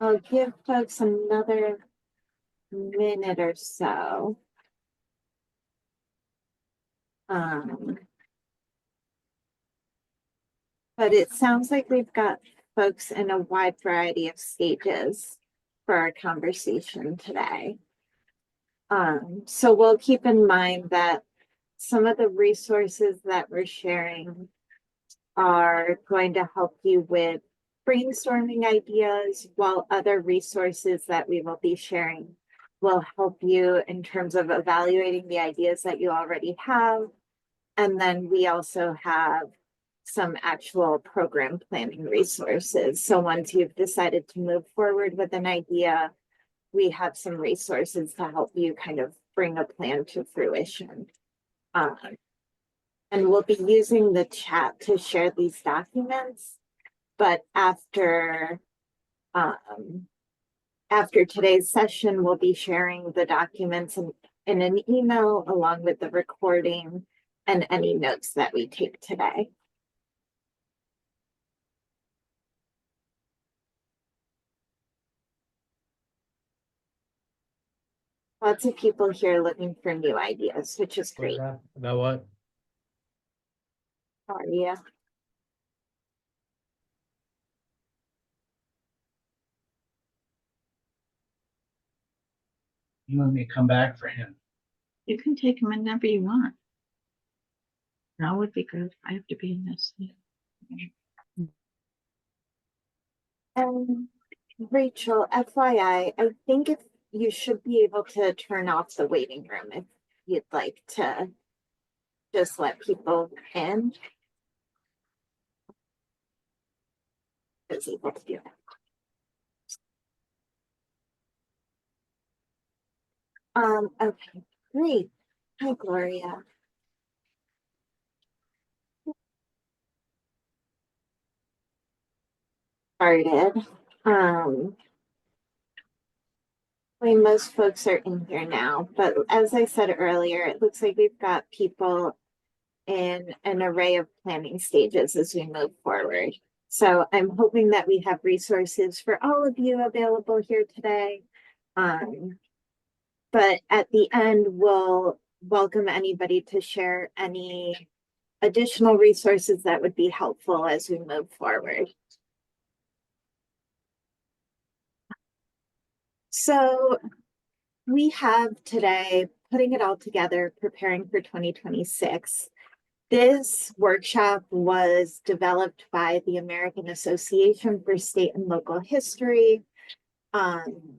I'll give folks another minute or so. But it sounds like we've got folks in a wide variety of stages for our conversation today. So we'll keep in mind that some of the resources that we're sharing are going to help you with brainstorming ideas, while other resources that we will be sharing will help you in terms of evaluating the ideas that you already have. And then we also have some actual program planning resources. So once you've decided to move forward with an idea, we have some resources to help you kind of bring a plan to fruition. And we'll be using the chat to share these documents, but after today's session, we'll be sharing the documents in an email along with the recording and any notes that we take today. Lots of people here looking for new ideas, which is great. About what? How are you? You want me to come back for him? You can take him whenever you want. That would be good. I have to be in this. Rachel, FYI, I think if you should be able to turn off the waiting room if you'd like to just let people in. I was able to do that. Okay, great. Hi, Gloria. Started. I mean, most folks are in here now, but as I said earlier, it looks like we've got people in an array of planning stages as we move forward. So I'm hoping that we have resources for all of you available here today. But at the end, we'll welcome anybody to share any additional resources that would be helpful as we move forward. So we have today, putting it all together, preparing for 2026. This workshop was developed by the American Association for State and Local History,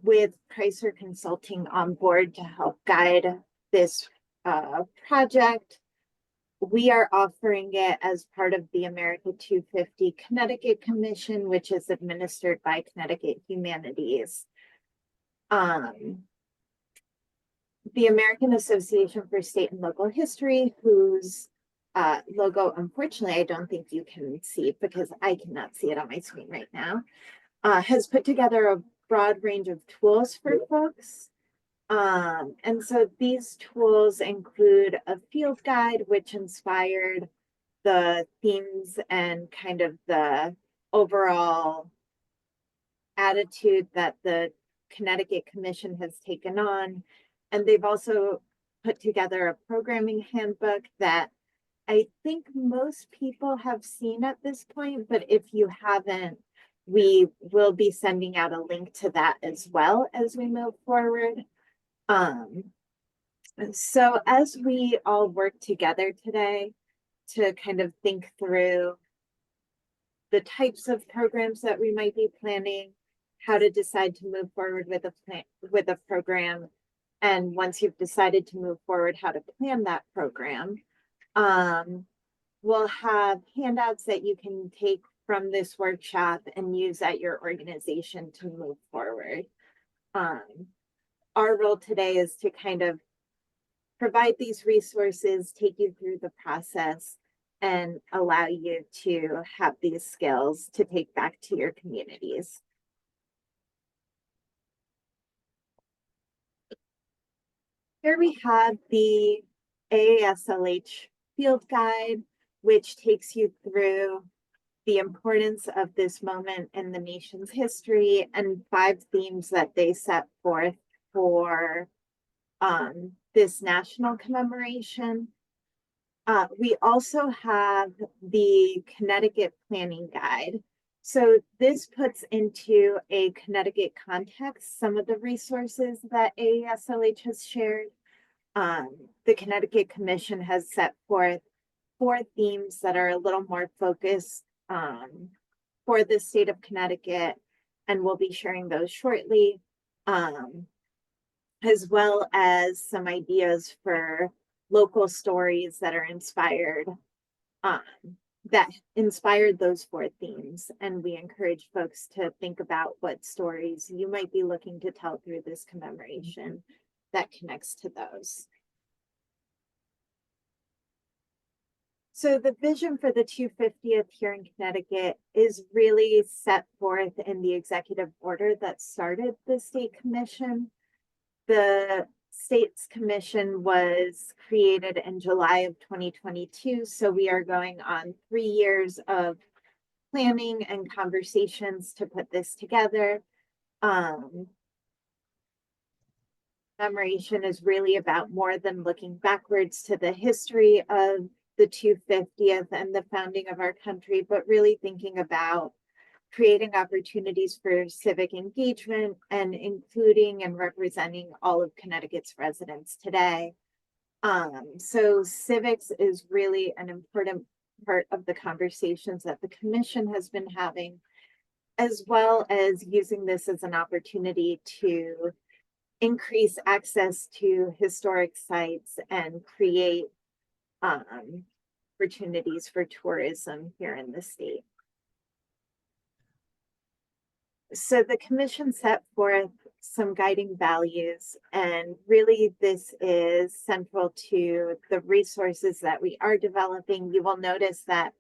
with Pricer Consulting on board to help guide this project. We are offering it as part of the America 250 Connecticut Commission, which is administered by Connecticut Humanities. The American Association for State and Local History, whose logo, unfortunately, I don't think you can see because I cannot see it on my screen right now, has put together a broad range of tools for folks. And so these tools include a field guide, which inspired the themes and kind of the overall attitude that the Connecticut Commission has taken on. And they've also put together a programming handbook that I think most people have seen at this point, but if you haven't, we will be sending out a link to that as well as we move forward. So as we all work together today to kind of think through the types of programs that we might be planning, how to decide to move forward with a program, and once you've decided to move forward, how to plan that program. We'll have handouts that you can take from this workshop and use at your organization to move forward. Our role today is to kind of provide these resources, take you through the process, and allow you to have these skills to take back to your communities. Here we have the AASLH field guide, which takes you through the importance of this moment in the nation's history, and 5 themes that they set forth for this national commemoration. We also have the Connecticut Planning Guide. So this puts into a Connecticut context some of the resources that AASLH has shared. The Connecticut Commission has set forth 4 themes that are a little more focused for the state of Connecticut, and we'll be sharing those shortly, as well as some ideas for local stories that are inspired, that inspired those 4 themes. And we encourage folks to think about what stories you might be looking to tell through this commemoration that connects to those. So the vision for the 250th here in Connecticut is really set forth in the executive order that started the state commission. The state's commission was created in July of 2022. So we are going on 3 years of planning and conversations to put this together. Commemoration is really about more than looking backwards to the history of the 250th and the founding of our country, but really thinking about creating opportunities for civic engagement and including and representing all of Connecticut's residents today. So civics is really an important part of the conversations that the commission has been having, as well as using this as an opportunity to increase access to historic sites and create opportunities for tourism here in the state. So the commission set forth some guiding values, and really this is central to the resources that we are developing. You will notice that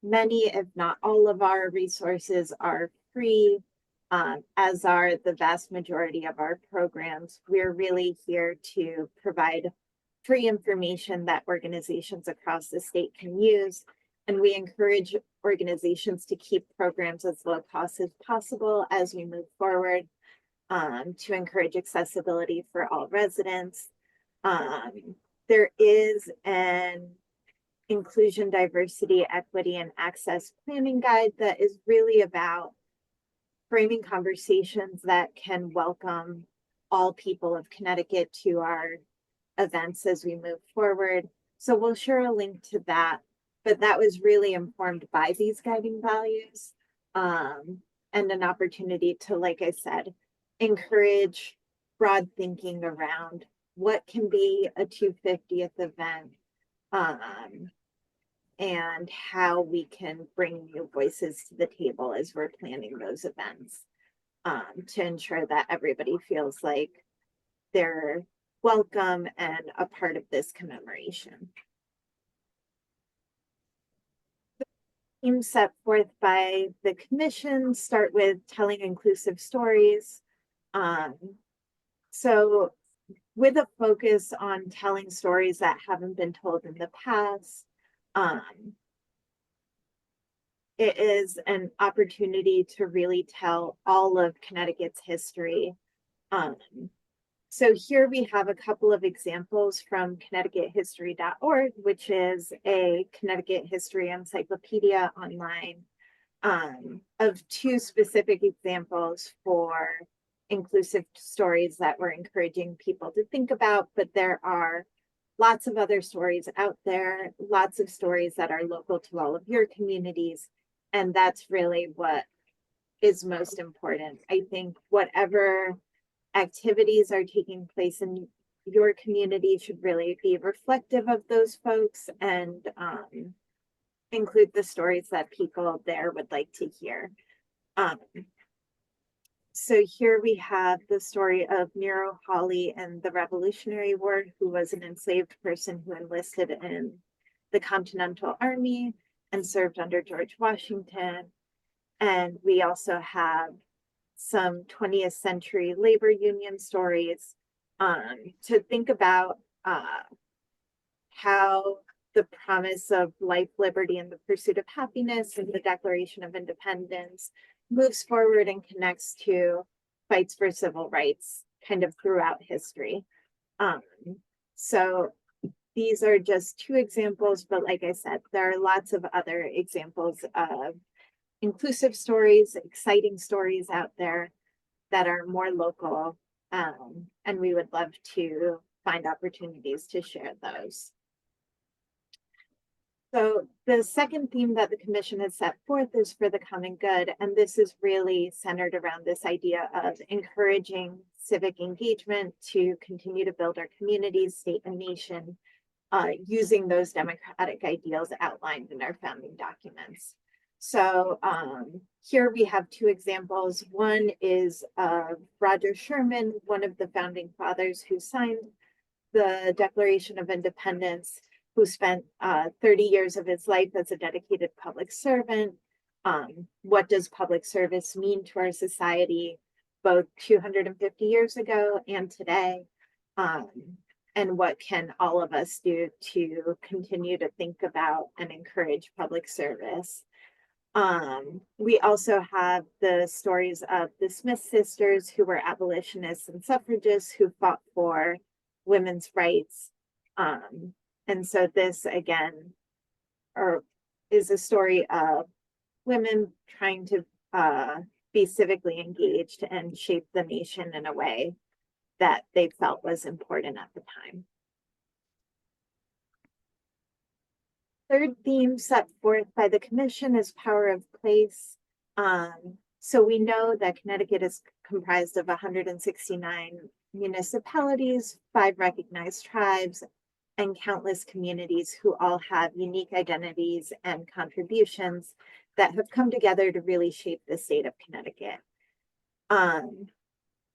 many, if not all of our resources are free, as are the vast majority of our programs. We're really here to provide free information that organizations across the state can use. And we encourage organizations to keep programs as low cost as possible as we move forward, to encourage accessibility for all residents. There is an inclusion, diversity, equity, and access planning guide that is really about framing conversations that can welcome all people of Connecticut to our events as we move forward. So we'll share a link to that, but that was really informed by these guiding values, and an opportunity to, like I said, encourage broad thinking around what can be a 250th event, and how we can bring new voices to the table as we're planning those events, to ensure that everybody feels like they're welcome and a part of this commemoration. The themes set forth by the commission start with telling inclusive stories. So with a focus on telling stories that haven't been told in the past, it is an opportunity to really tell all of Connecticut's history. So here we have a couple of examples from ConnecticutHistory.org, which is a Connecticut history encyclopedia online, of 2 specific examples for inclusive stories that we're encouraging people to think about. But there are lots of other stories out there, lots of stories that are local to all of your communities. And that's really what is most important. I think whatever activities are taking place in your community should really be reflective of those folks, and include the stories that people there would like to hear. So here we have the story of Nero Hawley and the Revolutionary War, who was an enslaved person who enlisted in the Continental Army and served under George Washington. And we also have some 20th century labor union stories, to think about how the promise of life, liberty, and the pursuit of happiness in the Declaration of Independence moves forward and connects to fights for civil rights kind of throughout history. So these are just two examples, but like I said, there are lots of other examples of inclusive stories, exciting stories out there that are more local. And we would love to find opportunities to share those. So the second theme that the commission has set forth is for the common good. And this is really centered around this idea of encouraging civic engagement to continue to build our communities, state, and nation, using those democratic ideals outlined in our founding documents. So here we have two examples. One is Roger Sherman, one of the founding fathers who signed the Declaration of Independence, who spent 30 years of his life as a dedicated public servant. What does public service mean to our society, both 250 years ago and today? And what can all of us do to continue to think about and encourage public service? We also have the stories of the Smith sisters, who were abolitionists and suffragists who fought for women's rights. And so this again is a story of women trying to be civically engaged and shape the nation in a way that they felt was important at the time. Third theme set forth by the commission is power of place. So we know that Connecticut is comprised of 169 municipalities, 5 recognized tribes, and countless communities who all have unique identities and contributions that have come together to really shape the state of Connecticut.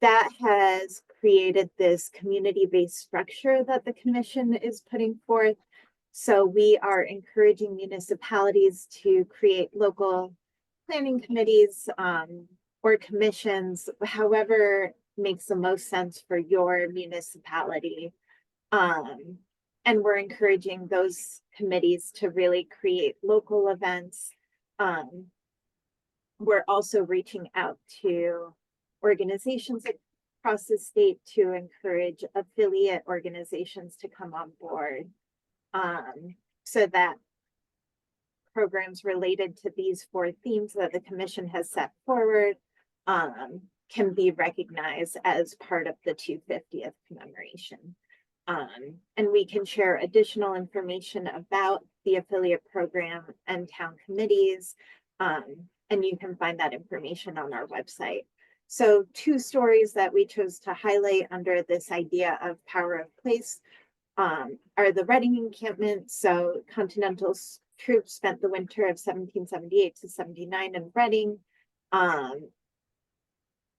That has created this community-based structure that the commission is putting forth. So we are encouraging municipalities to create local planning committees or commissions, however makes the most sense for your municipality. And we're encouraging those committees to really create local events. We're also reaching out to organizations across the state to encourage affiliate organizations to come on board, so that programs related to these 4 themes that the commission has set forward can be recognized as part of the 250th commemoration. And we can share additional information about the affiliate program and town committees, and you can find that information on our website. So 2 stories that we chose to highlight under this idea of power of place are the Reading encampment. So Continental troops spent the winter of 1778 to 79 in Reading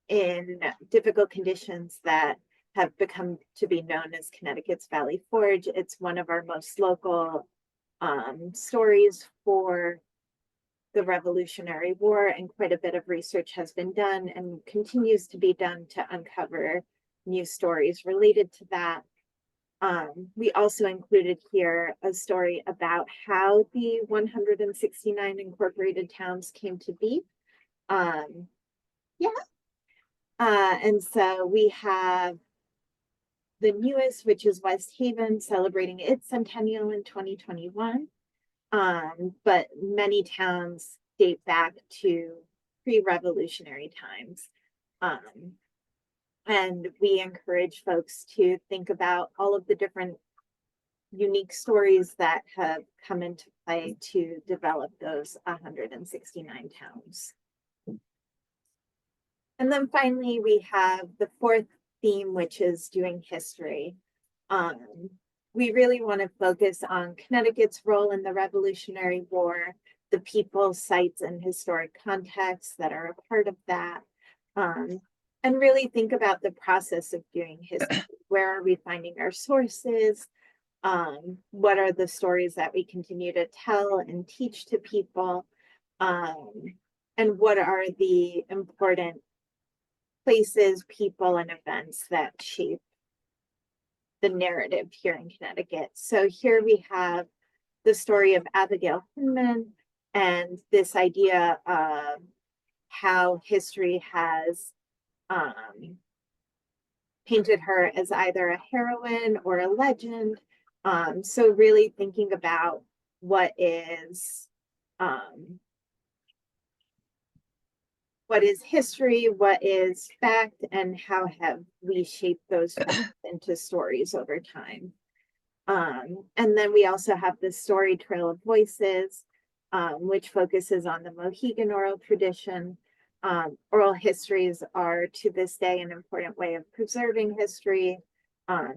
in difficult conditions that have become to be known as Connecticut's Valley Forge. It's one of our most local stories for the Revolutionary War, and quite a bit of research has been done and continues to be done to uncover new stories related to that. We also included here a story about how the 169 incorporated towns came to be. And so we have the newest, which is West Haven, celebrating its centennial in 2021. But many towns date back to pre-revolutionary times. And we encourage folks to think about all of the different unique stories that have come into play to develop those 169 towns. And then finally, we have the 4th theme, which is doing history. We really want to focus on Connecticut's role in the Revolutionary War, the people, sites, and historic contexts that are a part of that. And really think about the process of doing history. Where are we finding our sources? What are the stories that we continue to tell and teach to people? And what are the important places, people, and events that shape the narrative here in Connecticut? So here we have the story of Abigail Hinman and this idea of how history has painted her as either a heroine or a legend. So really thinking about what is history, what is fact, and how have we shaped those facts into stories over time. And then we also have the story Trail of Voices, which focuses on the Mohegan oral tradition. Oral histories are to this day an important way of preserving history.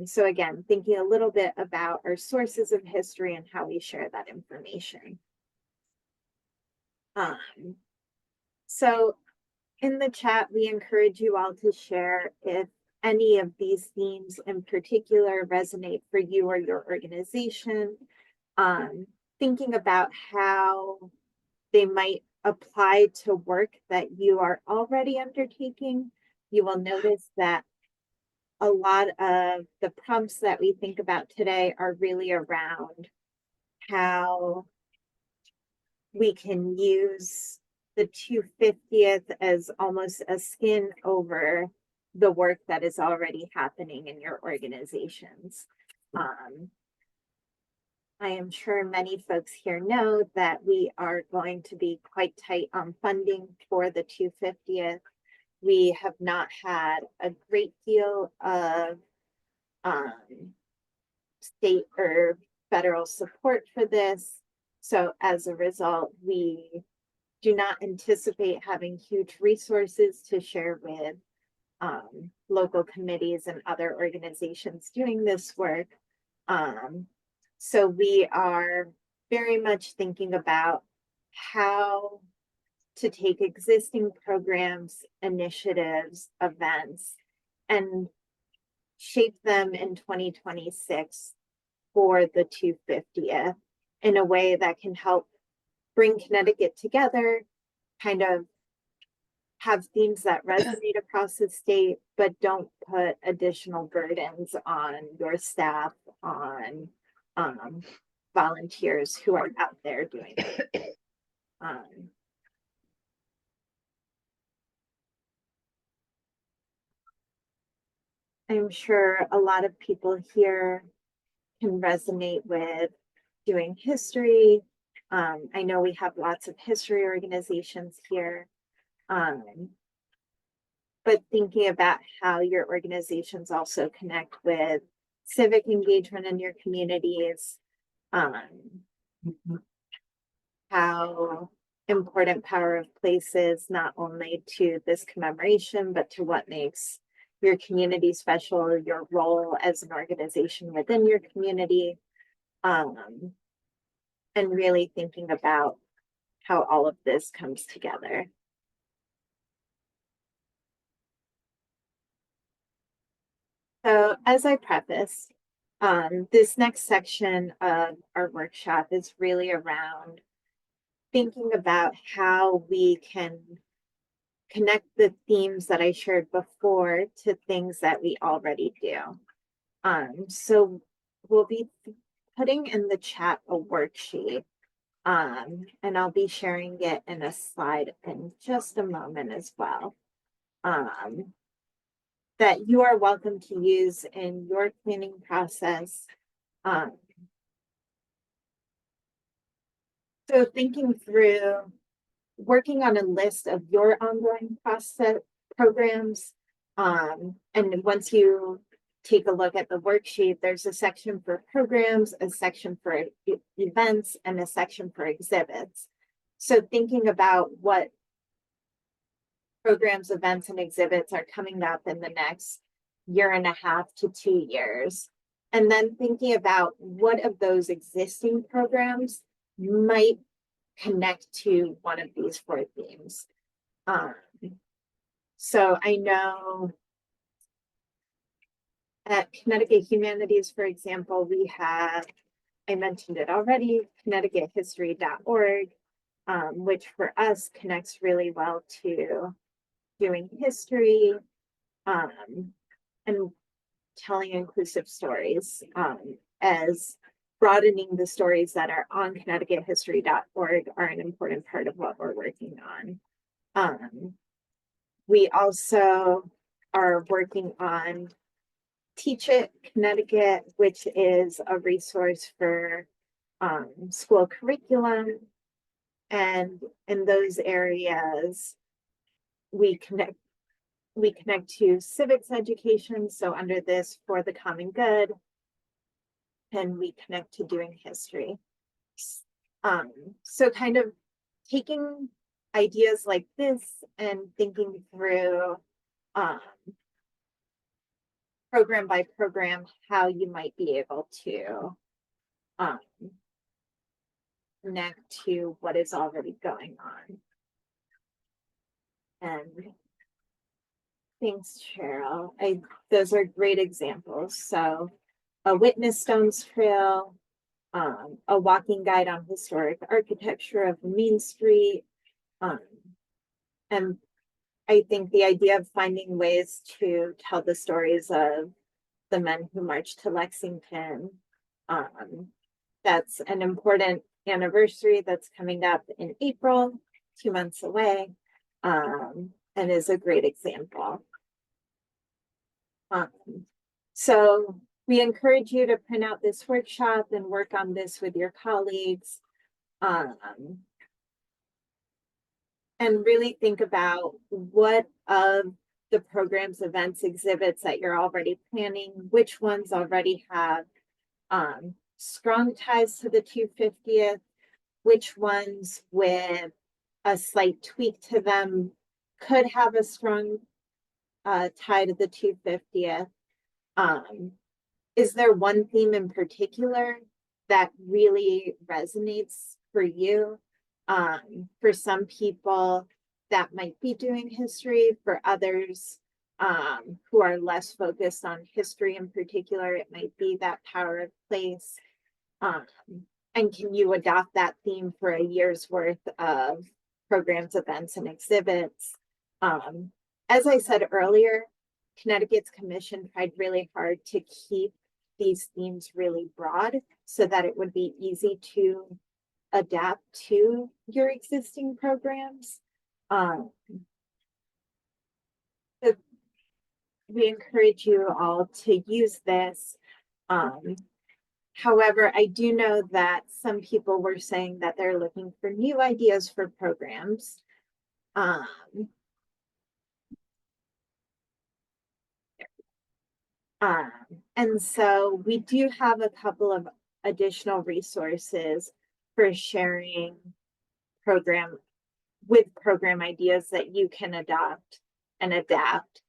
So again, thinking a little bit about our sources of history and how we share that information. So in the chat, we encourage you all to share if any of these themes in particular resonate for you or your organization. Thinking about how they might apply to work that you are already undertaking. You will notice that a lot of the prompts that we think about today are really around how we can use the 250th as almost a skin over the work that is already happening in your organizations. I am sure many folks here know that we are going to be quite tight on funding for the 250th. We have not had a great deal of state or federal support for this. So as a result, we do not anticipate having huge resources to share with local committees and other organizations doing this work. So we are very much thinking about how to take existing programs, initiatives, events, and shape them in 2026 for the 250th in a way that can help bring Connecticut together, kind of have themes that resonate across the state, but don't put additional burdens on your staff, on volunteers who are out there doing it. I'm sure a lot of people here can resonate with doing history. I know we have lots of history organizations here. But thinking about how your organizations also connect with civic engagement in your communities, how important power of place is not only to this commemoration, but to what makes your community special, your role as an organization within your community, and really thinking about how all of this comes together. So as I preface, this next section of our workshop is really around thinking about how we can connect the themes that I shared before to things that we already do. So we'll be putting in the chat a worksheet, and I'll be sharing it in a slide in just a moment as well. That you are welcome to use in your planning process. So thinking through working on a list of your ongoing process programs. And once you take a look at the worksheet, there's a section for programs, a section for events, and a section for exhibits. So thinking about what programs, events, and exhibits are coming up in the next 1.5 to 2 years. And then thinking about what of those existing programs might connect to one of these 4 themes. So I know at Connecticut Humanities, for example, we have, I mentioned it already, ConnecticutHistory.org, which for us connects really well to doing history and telling inclusive stories as broadening the stories that are on ConnecticutHistory.org are an important part of what we're working on. We also are working on Teach It Connecticut, which is a resource for school curriculum. And in those areas, we connect to civics education. So under this, for the common good, and we connect to doing history. So kind of taking ideas like this and thinking through program by program how you might be able to connect to what is already going on. And thanks, Cheryl. Those are great examples. So a witness stones trail, a walking guide on historic architecture of Main Street. And I think the idea of finding ways to tell the stories of the men who marched to Lexington, that's an important anniversary that's coming up in April, 2 months away, and is a great example. So we encourage you to print out this workshop and work on this with your colleagues. And really think about what of the programs, events, exhibits that you're already planning, which ones already have strong ties to the 250th, which ones with a slight tweak to them could have a strong tie to the 250th. Is there one theme in particular that really resonates for you? For some people, that might be doing history. For others who are less focused on history in particular, it might be that power of place. And can you adopt that theme for a year's worth of programs, events, and exhibits? As I said earlier, Connecticut's commission tried really hard to keep these themes really broad so that it would be easy to adapt to your existing programs. We encourage you all to use this. However, I do know that some people were saying that they're looking for new ideas for programs. And so we do have a couple of additional resources for sharing program ideas that you can adopt and adapt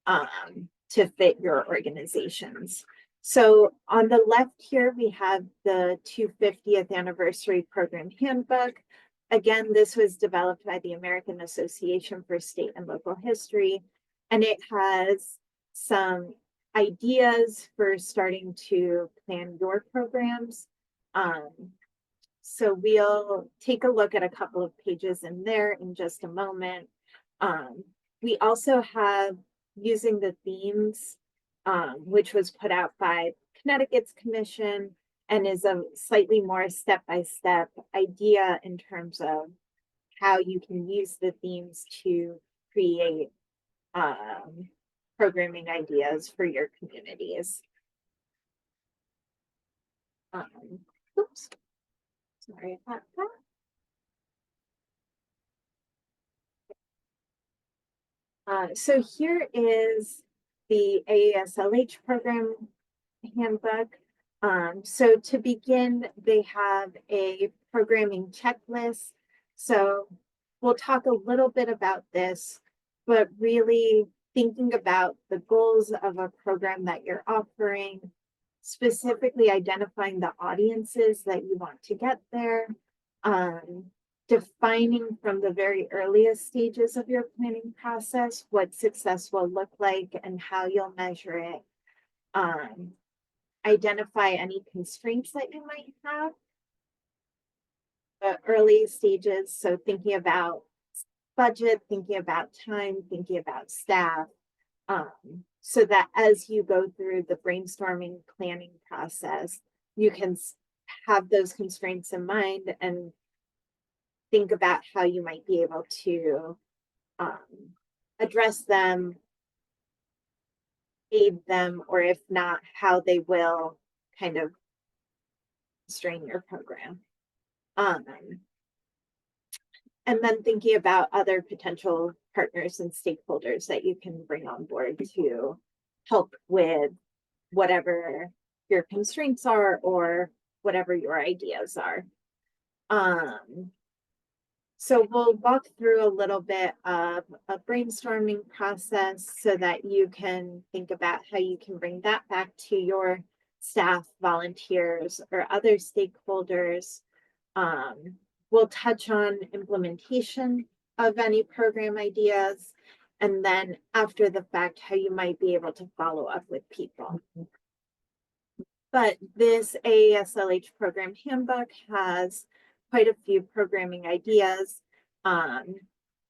to fit your organizations. So on the left here, we have the 250th anniversary program handbook. Again, this was developed by the American Association for State and Local History, and it has some ideas for starting to plan your programs. So we'll take a look at a couple of pages in there in just a moment. We also have using the themes, which was put out by Connecticut's commission and is a slightly more step-by-step idea in terms of how you can use the themes to create programming ideas for your communities. Oops, sorry about that. So here is the AASLH program handbook. So to begin, they have a programming checklist. So we'll talk a little bit about this, but really thinking about the goals of a program that you're offering, specifically identifying the audiences that you want to get there, defining from the very earliest stages of your planning process what success will look like and how you'll measure it. Identify any constraints that you might have. The early stages, so thinking about budget, thinking about time, thinking about staff, so that as you go through the brainstorming planning process, you can have those constraints in mind and think about how you might be able to address them, aid them, or if not, how they will kind of strain your program. Um, and then thinking about other potential partners and stakeholders that you can bring on board to help with whatever your constraints are or whatever your ideas are. So we'll walk through a little bit of a brainstorming process so that you can think about how you can bring that back to your staff, volunteers, or other stakeholders. We'll touch on implementation of any program ideas, and then after the fact, how you might be able to follow up with people. But this AASLH program handbook has quite a few programming ideas.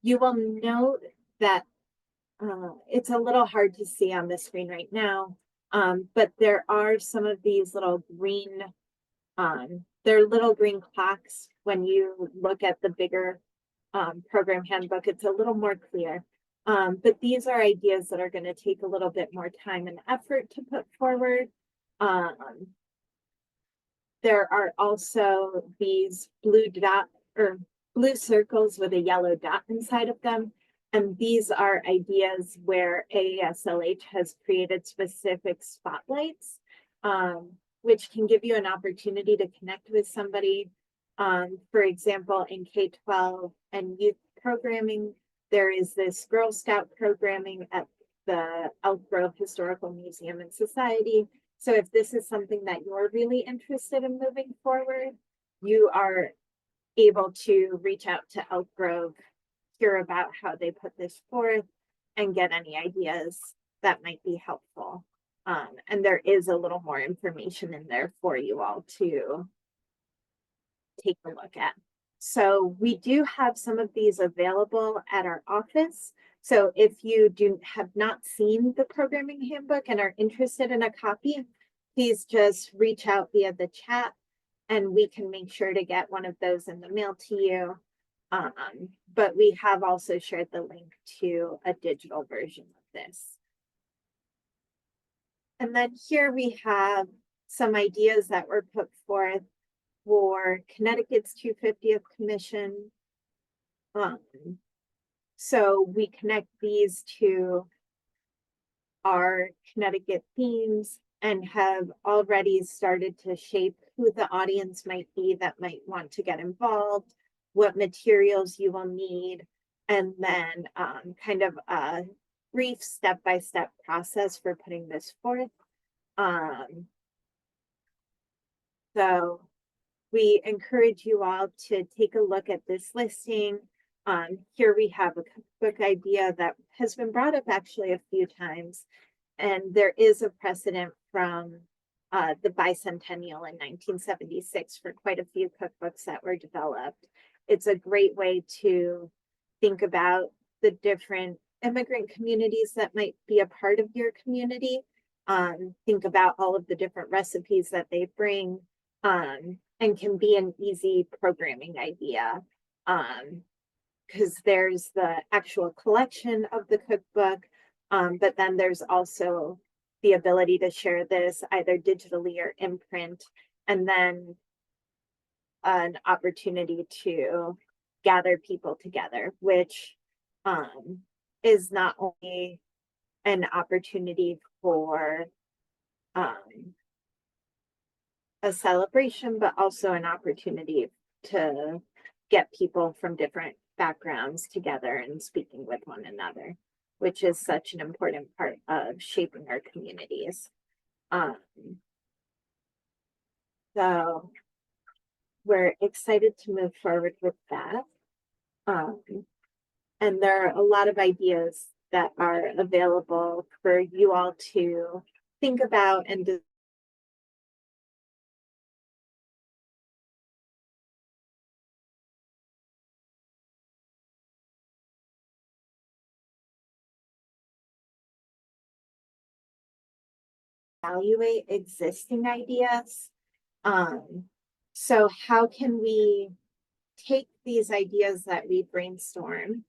You will note that it's a little hard to see on the screen right now, but there are some of these little green, they're little green clocks. When you look at the bigger program handbook, it's a little more clear. But these are ideas that are going to take a little bit more time and effort to put forward. There are also these blue dot or blue circles with a yellow dot inside of them. And these are ideas where AASLH has created specific spotlights, which can give you an opportunity to connect with somebody. For example, in K-12 and youth programming, there is this Girl Scout programming at the Elk Grove Historical Museum and Society. So if this is something that you're really interested in moving forward, you are able to reach out to Elk Grove, hear about how they put this forth, and get any ideas that might be helpful. And there is a little more information in there for you all to take a look at. So we do have some of these available at our office. So if you have not seen the programming handbook and are interested in a copy, please just reach out via the chat and we can make sure to get one of those in the mail to you. But we have also shared the link to a digital version of this. And then here we have some ideas that were put forth for Connecticut's 250th Commission. So we connect these to our Connecticut themes and have already started to shape who the audience might be that might want to get involved, what materials you will need, and then kind of a brief step-by-step process for putting this forth. So we encourage you all to take a look at this listing. Here we have a cookbook idea that has been brought up actually a few times, and there is a precedent from the bicentennial in 1976 for quite a few cookbooks that were developed. It's a great way to think about the different immigrant communities that might be a part of your community. Think about all of the different recipes that they bring, and can be an easy programming idea. Because there's the actual collection of the cookbook, but then there's also the ability to share this either digitally or in print, and then an opportunity to gather people together, which is not only an opportunity for a celebration, but also an opportunity to get people from different backgrounds together and speaking with one another, which is such an important part of shaping our communities. So we're excited to move forward with that. And there are a lot of ideas that are available for you all to think about and evaluate existing ideas. So how can we take these ideas that we brainstorm,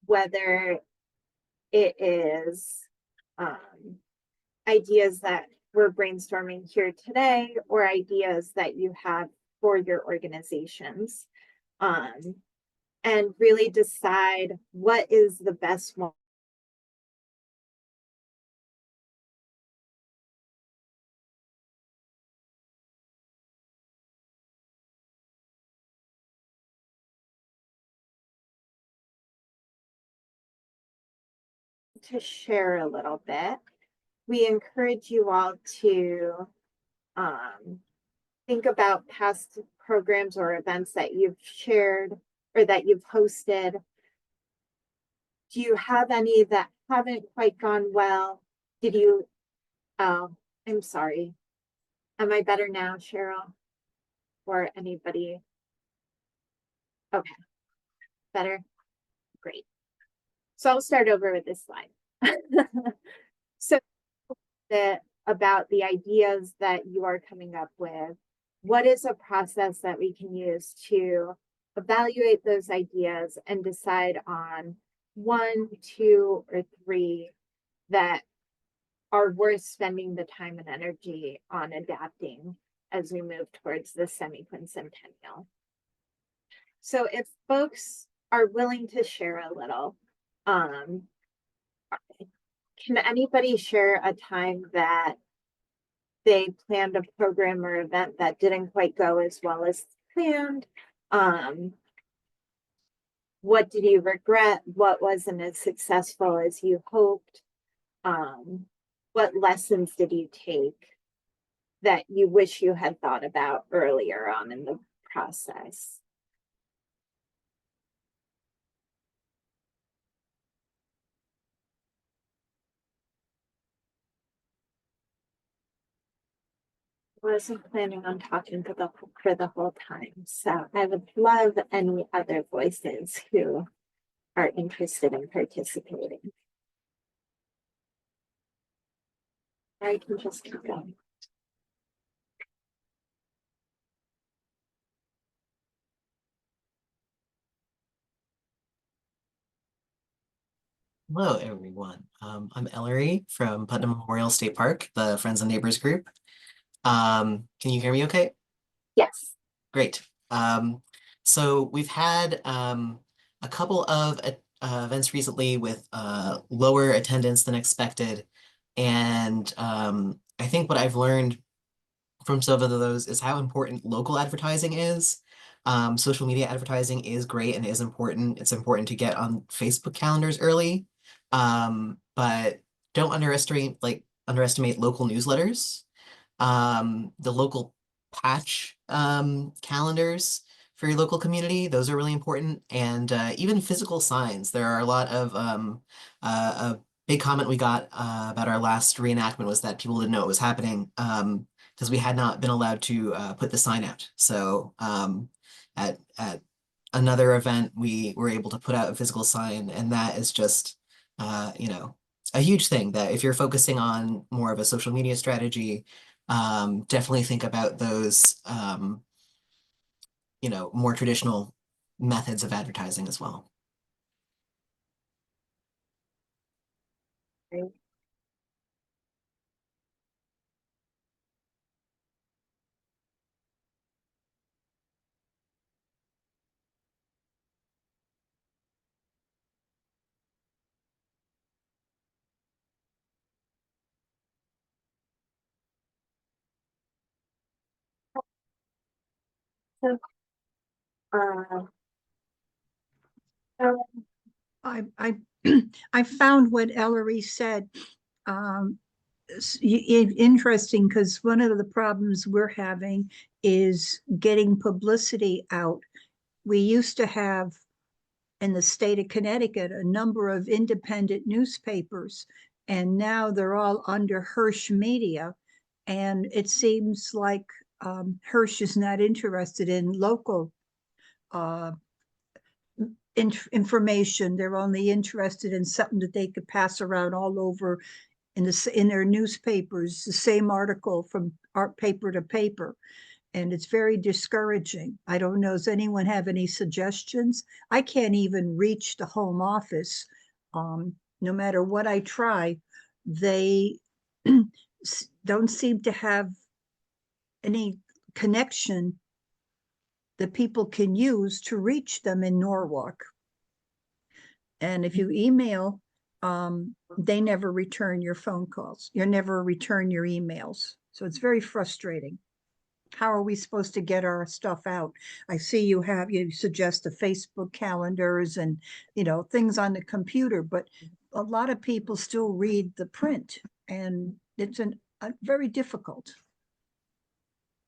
whether it is ideas that we're brainstorming here today or ideas that you have for your organizations, um, and really decide what is the best one to share a little bit. We encourage you all to um, think about past programs or events that you've shared or that you've hosted. Do you have any that haven't quite gone well? Did you, oh, I'm sorry. Am I better now, Cheryl? Or anybody? Okay, better? Great. So I'll start over with this slide. So about the ideas that you are coming up with, what is a process that we can use to evaluate those ideas and decide on one, two, or three that are worth spending the time and energy on adapting as we move towards the semi-quincentennial. So if folks are willing to share a little, can anybody share a time that they planned a program or event that didn't quite go as well as planned? What did you regret? What wasn't as successful as you hoped? What lessons did you take that you wish you had thought about earlier on in the process? Wasn't planning on talking for the whole time, so I would love any other voices who are interested in participating. I can just keep going. Hello, everyone. I'm Ellery from Putnam Memorial State Park, the Friends and Neighbors group. Can you hear me okay? Yes. Great. So we've had a couple of events recently with lower attendance than expected. And I think what I've learned from some of those is how important local advertising is. Social media advertising is great and is important. It's important to get on Facebook calendars early, but don't underestimate local newsletters, the local patch calendars for your local community. Those are really important, and even physical signs. There are a lot of a big comment we got about our last reenactment was that people didn't know what was happening. Because we had not been allowed to put the sign out. So at another event, we were able to put out a physical sign, and that is just a huge thing. That if you're focusing on more of a social media strategy, definitely think about those more traditional methods of advertising as well. Right. So, uh, so I I found what Ellery said interesting, because one of the problems we're having is getting publicity out. We used to have in the state of Connecticut a number of independent newspapers, and now they're all under Hirsch Media. And it seems like Hirsch is not interested in local uh, information. They're only interested in something that they could pass around all over in their newspapers, the same article from art paper to paper. And it's very discouraging. I don't know, does anyone have any suggestions? I can't even reach the home office. No matter what I try, they don't seem to have any connection that people can use to reach them in Norwalk. And if you email, they never return your phone calls. You never return your emails. So it's very frustrating. How are we supposed to get our stuff out? I see you suggest the Facebook calendars and, things on the computer, but a lot of people still read the print, and it's very difficult.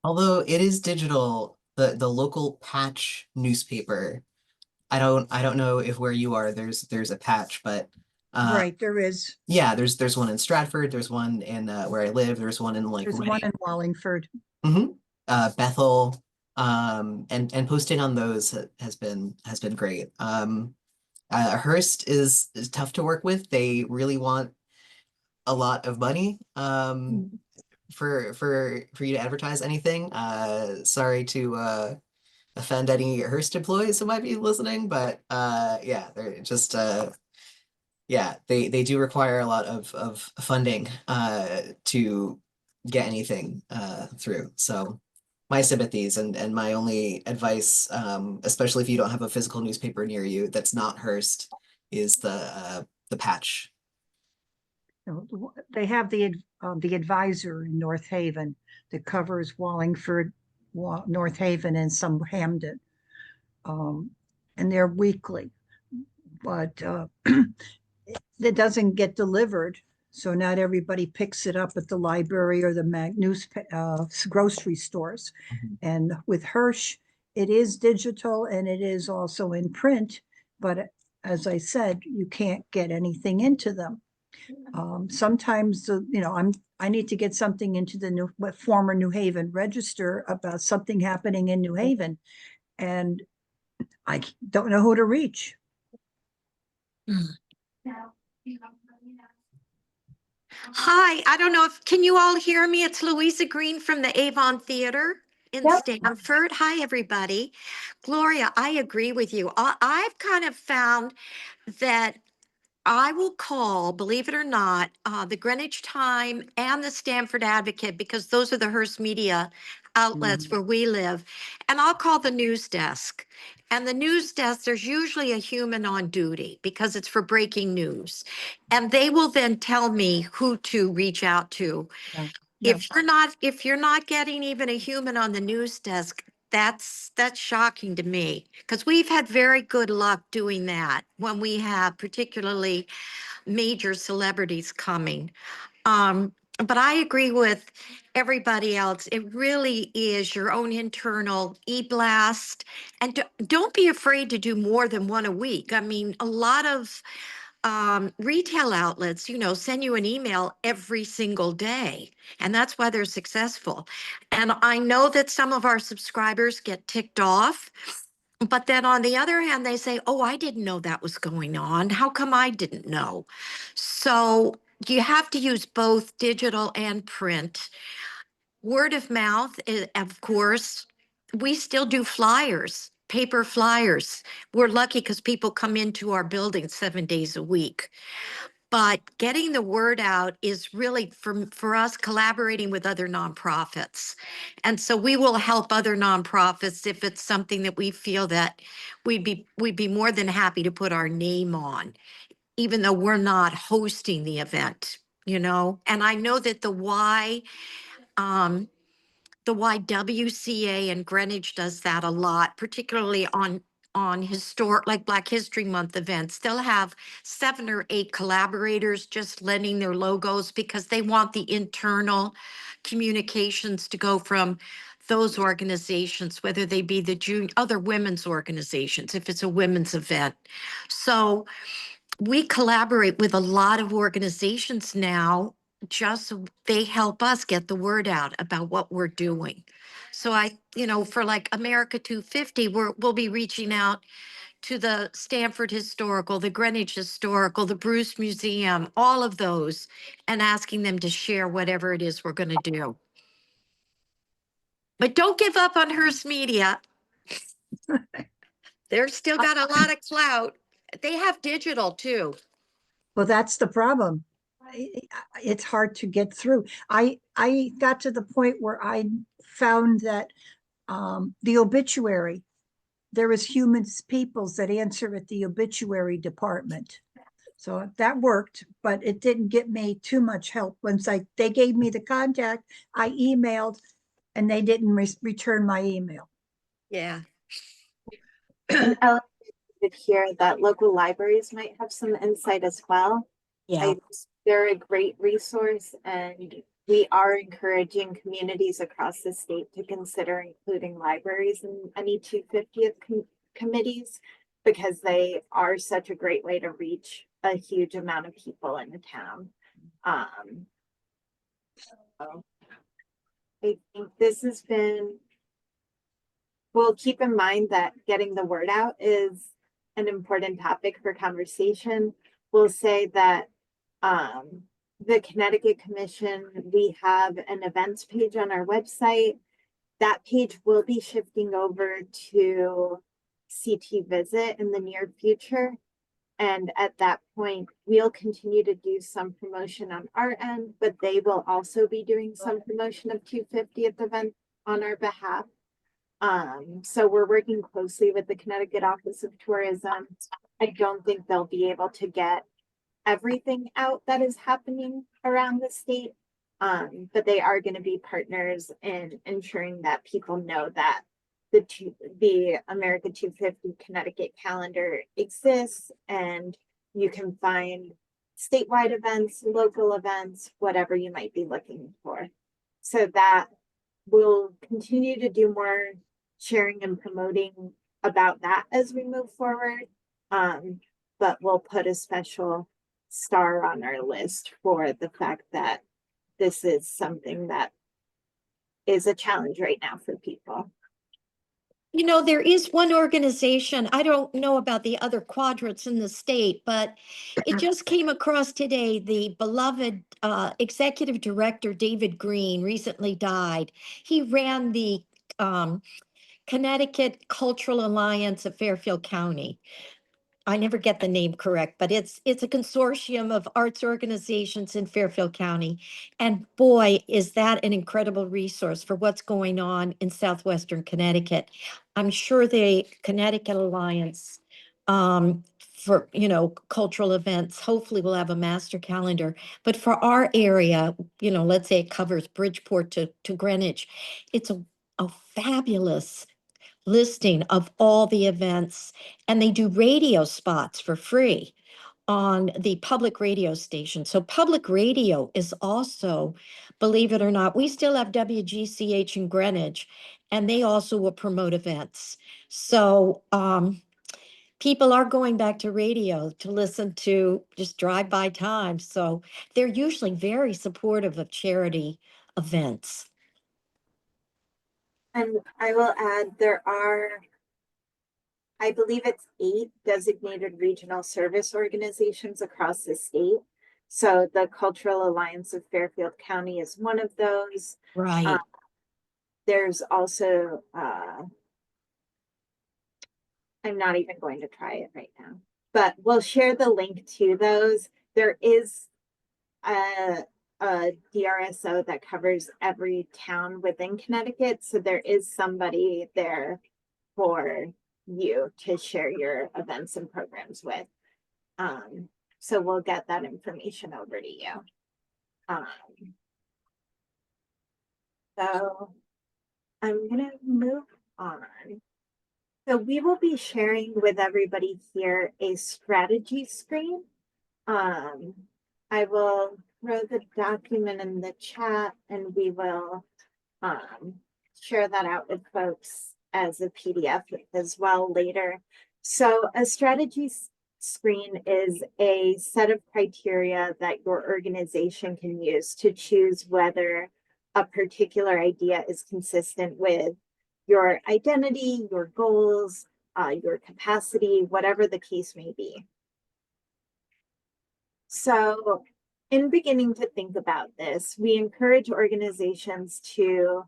Although it is digital, the local patch newspaper, I don't know if where you are there's a patch, but Right, there is. yeah, there's one in Stratford, there's one in where I live, there's one in like There's one in Wallingford. hmm Bethel, and posting on those has been great. Hearst is tough to work with. They really want a lot of money for you to advertise anything. Sorry to offend any Hearst employees who might be listening, but yeah, they're just yeah, they do require a lot of funding to get anything through. So my sympathies and my only advice, especially if you don't have a physical newspaper near you that's not Hearst, is the patch. They have the advisor in North Haven that covers Wallingford, North Haven, and some Hamden. And they're weekly, but it doesn't get delivered. So not everybody picks it up at the library or the grocery stores. Mhm. And with Hirsch, it is digital and it is also in print, but as I said, you can't get anything into them. Sometimes, I need to get something into the former New Haven Register about something happening in New Haven, and I don't know who to reach. Hi, I don't know can you all hear me? It's Louisa Green from the Avon Theater in Yep. Stamford. Hi, everybody. Gloria, I agree with you. I've kind of found that I will call, believe it or not, the Greenwich Time and the Stamford Advocate, because those are the Hearst media outlets where we live. And I'll call the news desk. And the news desk, there's usually a human on duty because it's for breaking news. And they will then tell me who to reach out to. Yeah. Yeah. If you're not getting even a human on the news desk, that's shocking to me, because we've had very good luck doing that when we have particularly major celebrities coming. But I agree with everybody else. It really is your own internal e-blast. And don't be afraid to do more than one a week. I mean, a lot of retail outlets, send you an email every single day, and that's why they're successful. And I know that some of our subscribers get ticked off, but then on the other hand, they say, oh, I didn't know that was going on. How come I didn't know? So you have to use both digital and print. Word of mouth, of course, we still do flyers, paper flyers. We're lucky because people come into our building 7 days a week. But getting the word out is really for us collaborating with other nonprofits. And so we will help other nonprofits if it's something that we feel that we'd be more than happy to put our name on, even though we're not hosting the event. And I know that um, the YWCA in Greenwich does that a lot, particularly on historic, like Black History Month events. They'll have 7 or 8 collaborators just lending their logos because they want the internal communications to go from those organizations, whether they be the other women's organizations, if it's a women's event. So we collaborate with a lot of organizations now, just so they help us get the word out about what we're doing. So for like America 250, we'll be reaching out to the Stanford Historical, the Greenwich Historical, the Bruce Museum, all of those, and asking them to share whatever it is we're going to do. But don't give up on Hearst Media. They're still got a lot of clout. They have digital too. Well, that's the problem. It's hard to get through. I got to the point where I found that the obituary, there was Humans Peoples that answer at the obituary department. So that worked, but it didn't get me too much help. Once they gave me the contact, I emailed and they didn't return my email. Yeah. And Ellen did hear that local libraries might have some insight as well. Yeah. They're a great resource, and we are encouraging communities across the state to consider including libraries in any 250th committees, because they are such a great way to reach a huge amount of people in the town. So I think this has been, well, keep in mind that getting the word out is an important topic for conversation. We'll say that the Connecticut Commission, we have an events page on our website. That page will be shifting over to CT Visit in the near future. And at that point, we'll continue to do some promotion on our end, but they will also be doing some promotion of 250th event on our behalf. So we're working closely with the Connecticut Office of Tourism. I don't think they'll be able to get everything out that is happening around the state. But they are going to be partners in ensuring that people know that the America 250 Connecticut calendar exists, and you can find statewide events, local events, whatever you might be looking for. So that we'll continue to do more sharing and promoting about that as we move forward. But we'll put a special star on our list for the fact that this is something that is a challenge right now for people. You know, there is one organization, I don't know about the other quadrants in the state, but it just came across today. The beloved executive director, David Green, recently died. He ran the Connecticut Cultural Alliance of Fairfield County. I never get the name correct, but it's a consortium of arts organizations in Fairfield County. And boy, is that an incredible resource for what's going on in southwestern Connecticut. I'm sure the Connecticut Alliance for, you know, cultural events, hopefully we'll have a master calendar. But for our area, you know, let's say it covers Bridgeport to Greenwich, it's a fabulous listing of all the events, and they do radio spots for free on the public radio station. So public radio is also, believe it or not, we still have WGCH in Greenwich, and they also will promote events. So people are going back to radio to listen to just drive-by time. So they're usually very supportive of charity events. And I will add, there are, I believe it's 8 designated regional service organizations across the state. So the Cultural Alliance of Fairfield County is one of those. Right. There's also, I'm not even going to try it right now, but we'll share the link to those. There is a DRSO that covers every town within Connecticut. So there is somebody there for you to share your events and programs with. So we'll get that information over to you. So I'm gonna move on. So we will be sharing with everybody here a strategy screen. I will throw the document in the chat, and we will share that out with folks as a PDF as well later. So a strategy screen is a set of criteria that your organization can use to choose whether a particular idea is consistent with your identity, your goals, your capacity, whatever the case may be. So in beginning to think about this, we encourage organizations to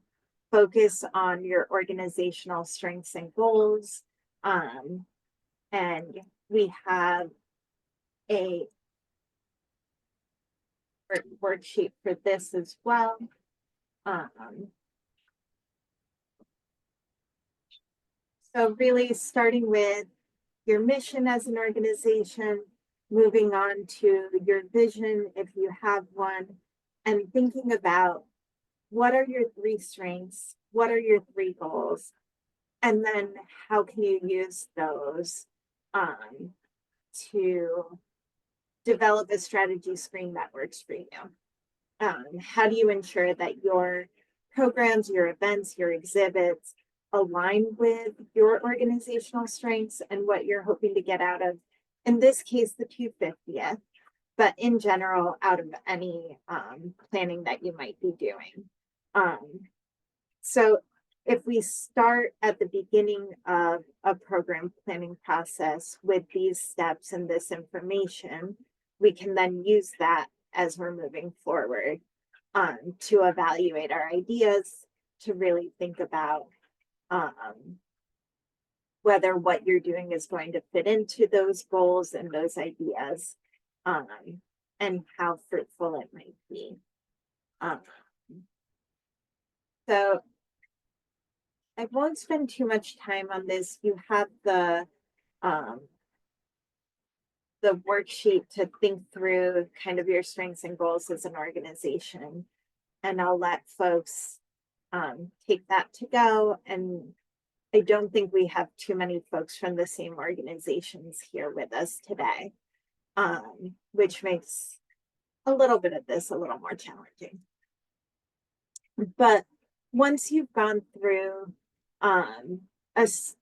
focus on your organizational strengths and goals. And we have a worksheet for this as well. So really starting with your mission as an organization, moving on to your vision if you have one, and thinking about what are your 3 strengths, what are your 3 goals, and then how can you use those to develop a strategy screen that works for you. How do you ensure that your programs, your events, your exhibits align with your organizational strengths and what you're hoping to get out of, in this case, the 250th, but in general, out of any planning that you might be doing. So if we start at the beginning of a program planning process with these steps and this information, we can then use that as we're moving forward to evaluate our ideas, to really think about whether what you're doing is going to fit into those goals and those ideas, and how fruitful it might be. So I won't spend too much time on this. You have the worksheet to think through kind of your strengths and goals as an organization. And I'll let folks take that to go. And I don't think we have too many folks from the same organizations here with us today, which makes a little bit of this a little more challenging. But once you've gone through us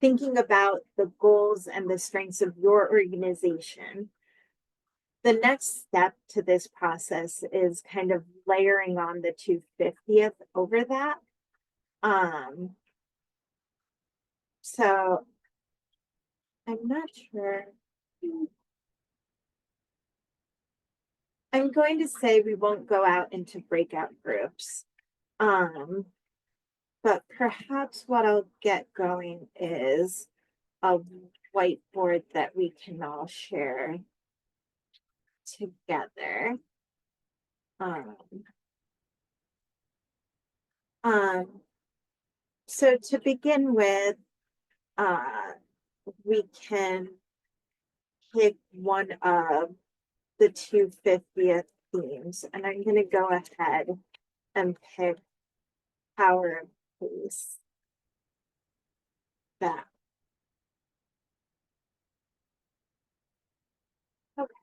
thinking about the goals and the strengths of your organization, the next step to this process is kind of layering on the 250th over that. So I'm not sure. I'm going to say we won't go out into breakout groups. But perhaps what I'll get going is a whiteboard that we can all share together. So to begin with, we can pick one of the 250th themes, and I'm going to go ahead and pick power of place. That. Okay.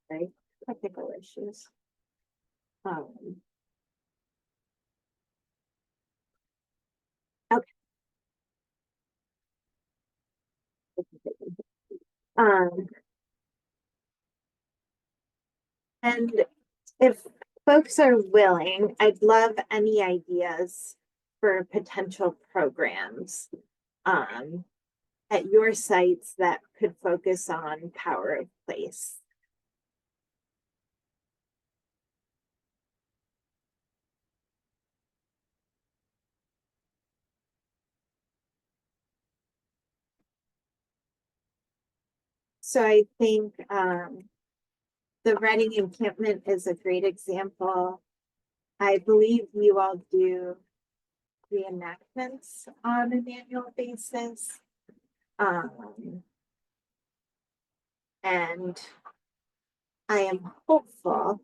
Sorry, technical issues. Okay. And if folks are willing, I'd love any ideas for potential programs at your sites that could focus on power of place. So I think the Reading encampment is a great example. I believe you all do reenactments on an annual basis. And I am hopeful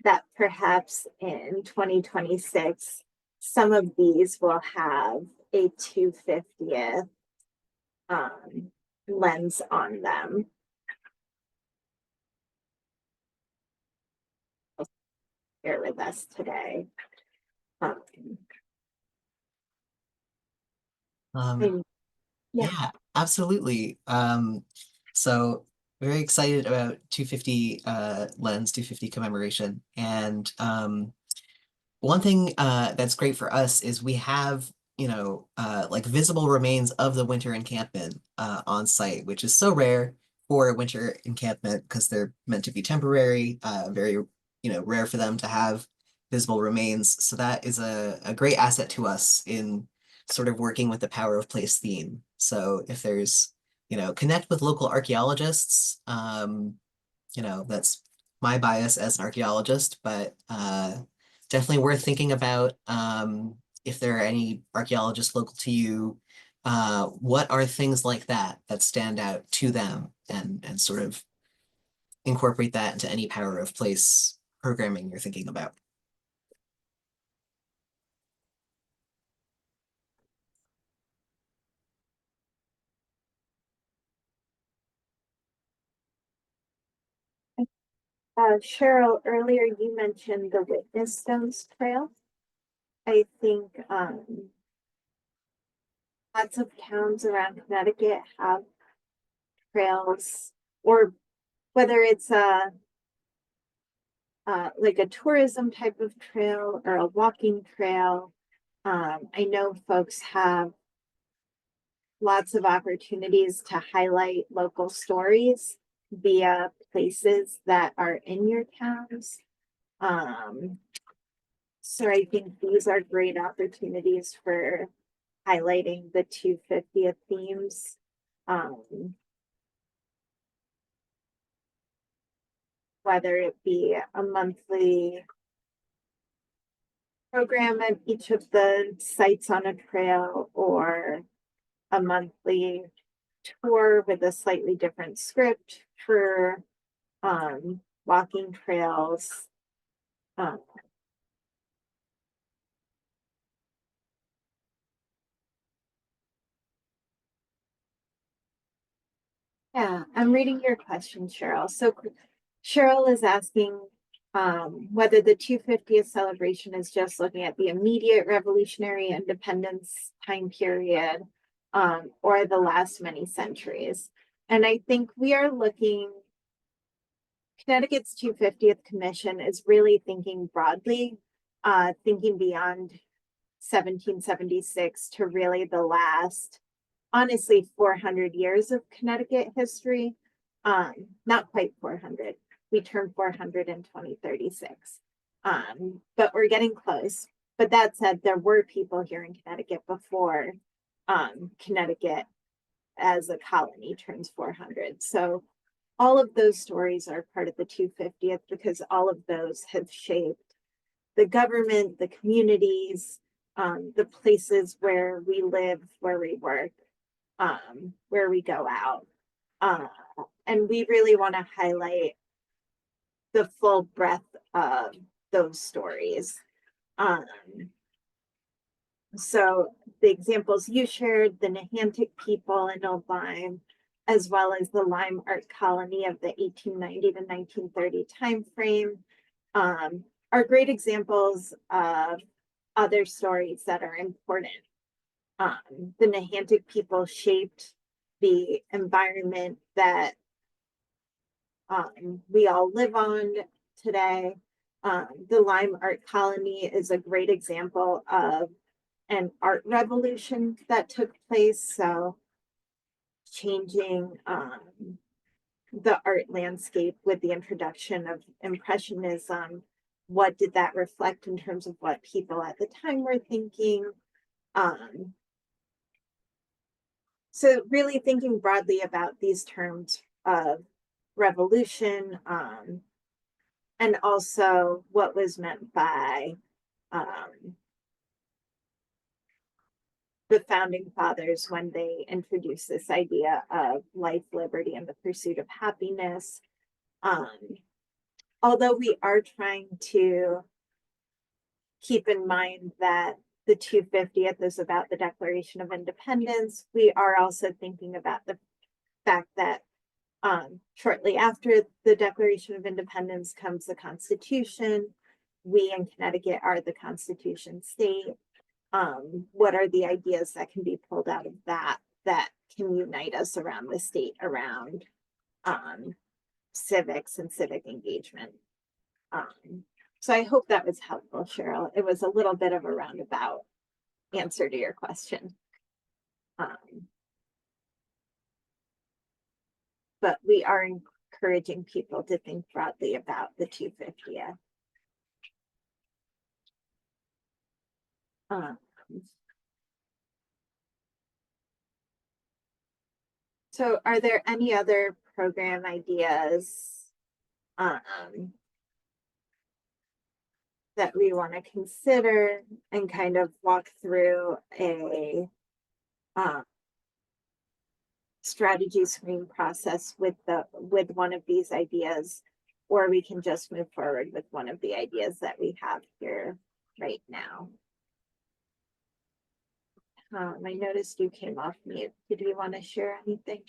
that perhaps in 2026, some of these will have a 250th lens on them. Here with us today. Yeah, absolutely. So very excited about 250 lens, 250 commemoration. And one thing that's great for us is we have, like visible remains of the winter encampment on site, which is so rare for a winter encampment because they're meant to be temporary, very, rare for them to have visible remains. So that is a great asset to us in sort of working with the power of place theme. So if there's, connect with local archaeologists, that's my bias as an archaeologist, but definitely worth thinking about. If there are any archaeologists local to you, what are things like that that stand out to them, and sort of incorporate that into any power of place programming you're thinking about. Cheryl, earlier you mentioned the Witness Stones Trail. I think lots of towns around Connecticut have trails, or whether it's like a tourism type of trail or a walking trail. I know folks have lots of opportunities to highlight local stories via places that are in your towns. So I think these are great opportunities for highlighting the 250th themes. Whether it be a monthly program at each of the sites on a trail, or a monthly tour with a slightly different script for walking trails. Um, yeah, I'm reading your question, Cheryl. So Cheryl is asking whether the 250th celebration is just looking at the immediate revolutionary independence time period, or the last many centuries. And I think we are looking, Connecticut's 250th Commission is really thinking broadly, thinking beyond 1776 to really the last, honestly, 400 years of Connecticut history. Not quite 400. We turned 400 in 2036. But we're getting close. But that said, there were people here in Connecticut before Connecticut as a colony turns 400. So all of those stories are part of the 250th because all of those have shaped the government, the communities, the places where we live, where we work, where we go out. And we really want to highlight the full breadth of those stories. So the examples you shared, the Nahantic people in Old Lyme, as well as the Lyme art colony of the 1890 to 1930 timeframe, are great examples of other stories that are important. The Nahantic people shaped the environment that we all live on today. The Lyme art colony is a great example of an art revolution that took place. So changing the art landscape with the introduction of Impressionism. What did that reflect in terms of what people at the time were thinking? So really thinking broadly about these terms of revolution, and also what was meant by the founding fathers when they introduced this idea of life, liberty, and the pursuit of happiness. Although we are trying to keep in mind that the 250th is about the Declaration of Independence, we are also thinking about the fact that shortly after the Declaration of Independence comes the Constitution. We in Connecticut are the Constitution state. What are the ideas that can be pulled out of that can unite us around the state, around civics and civic engagement? So I hope that was helpful, Cheryl. It was a little bit of a roundabout answer to your question. But we are encouraging people to think broadly about the 250th. So are there any other program ideas that we want to consider and kind of walk through a strategy screen process with one of these ideas, or we can just move forward with one of the ideas that we have here right now. I noticed you came off mute. Did you want to share anything?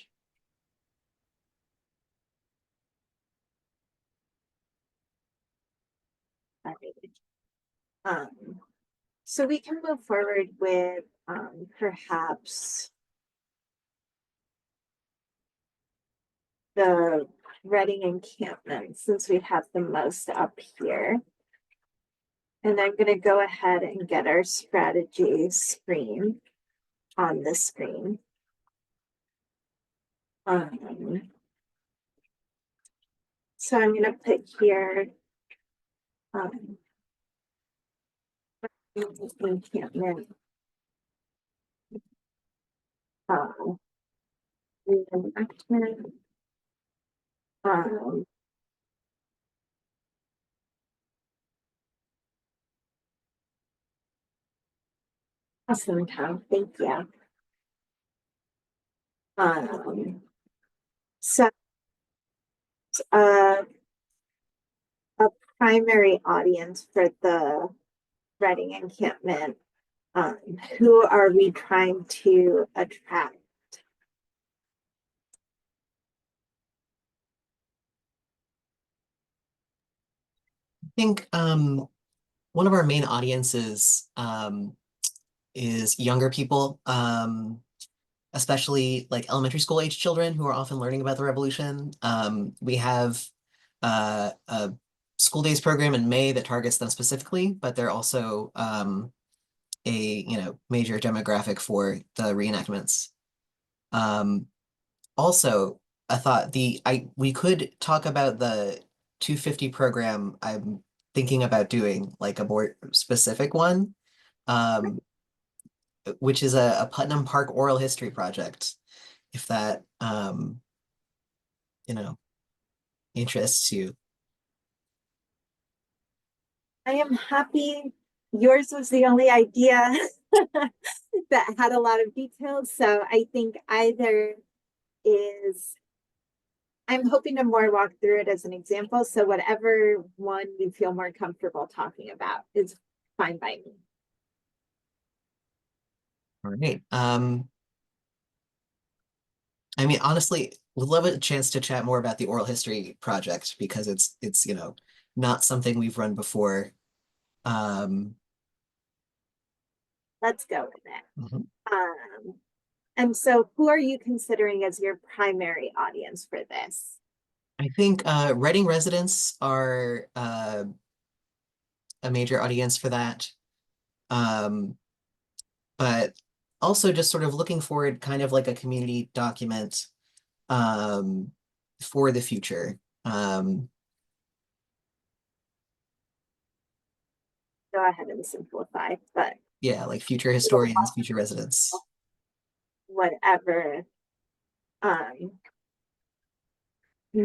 All right. So we can move forward with perhaps the Reading encampment, since we have the most up here. And I'm going to go ahead and get our strategy screen on the screen. So I'm going to put here encampment. Reenactment. Awesome, Tom. Thank you. So a primary audience for the Reading encampment, who are we trying to attract? I think one of our main audiences is younger people, especially like elementary school age children who are often learning about the revolution. We have a school days program in May that targets them specifically, but they're also a major demographic for the reenactments. Also, I thought we could talk about the 250 program. I'm thinking about doing like a more specific one, which is a Putnam Park oral history project, if that interests you. I am happy. Yours was the only idea that had a lot of details. So I think either is, I'm hoping to more walk through it as an example. So whatever one you feel more comfortable talking about is fine by me. All right. I mean, honestly, would love a chance to chat more about the oral history project because it's not something we've run before. Let's go with it. Mhm. And so who are you considering as your primary audience for this? I think Reading residents are a major audience for that. But also just sort of looking forward, kind of like a community document for the future. Go ahead and simplify, but Yeah, like future historians, future residents. whatever. And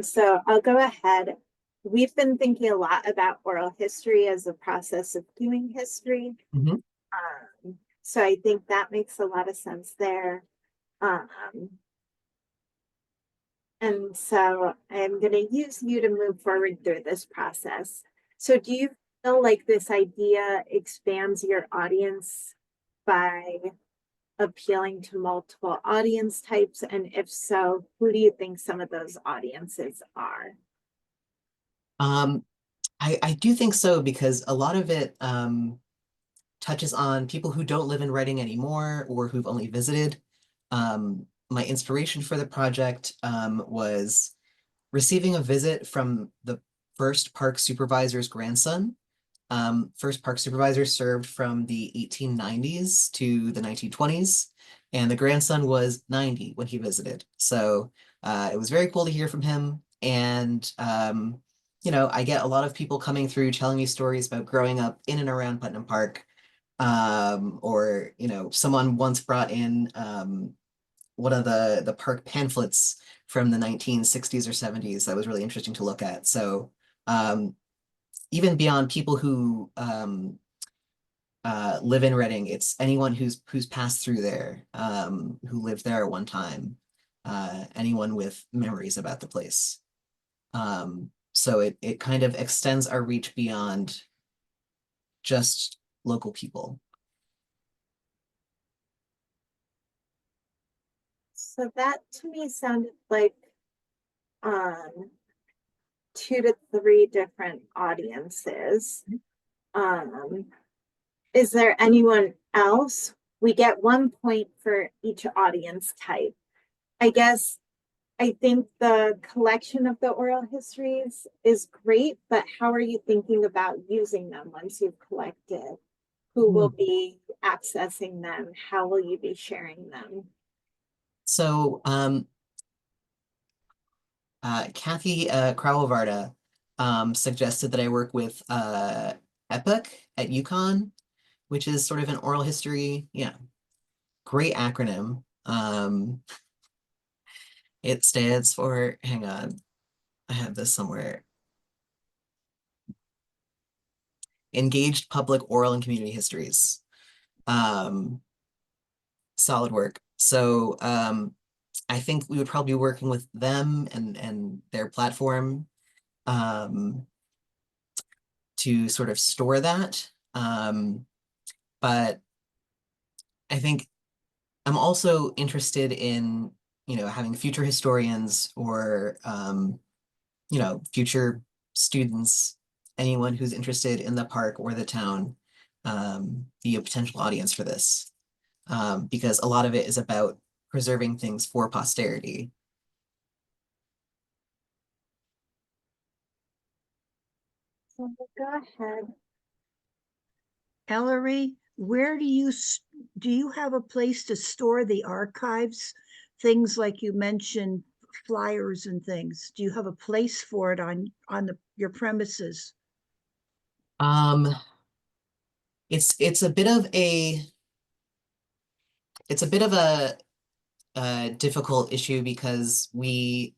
so I'll go ahead. We've been thinking a lot about oral history as a process of doing history. Mhm. So I think that makes a lot of sense there. And so I'm going to use you to move forward through this process. So do you feel like this idea expands your audience by appealing to multiple audience types? And if so, who do you think some of those audiences are? I do think so because a lot of it touches on people who don't live in Reading anymore or who've only visited. My inspiration for the project was receiving a visit from the first park supervisor's grandson, first park supervisor served from the 1890s to the 1920s, and the grandson was 90 when he visited. So it was very cool to hear from him. And I get a lot of people coming through telling me stories about growing up in and around Putnam Park. Or someone once brought in one of the park pamphlets from the 1960s or 70s that was really interesting to look at. So even beyond people who live in Reading, it's anyone who's passed through there, who lived there at one time, anyone with memories about the place. So it kind of extends our reach beyond just local people. So that to me sounded like um 2 to 3 different audiences. Um, is there anyone else? We get 1 point for each audience type. I guess I think the collection of the oral histories is great, but how are you thinking about using them once you've collected? Who will be accessing them? How will you be sharing them? So Kathy Krauvarda suggested that I work with EPIC at UConn, which is sort of an oral history, great acronym. It stands for, hang on, I have this somewhere. Engaged Public Oral and Community Histories. Solid work. So I think we would probably be working with them and their platform to sort of store that. But I think I'm also interested in, having future historians or, future students, anyone who's interested in the park or the town, be a potential audience for this. Because a lot of it is about preserving things for posterity. So go ahead. Ellery, where do you have a place to store the archives? Things like you mentioned, flyers and things. Do you have a place for it on your premises? Um, it's a bit of a it's a bit of a difficult issue because we're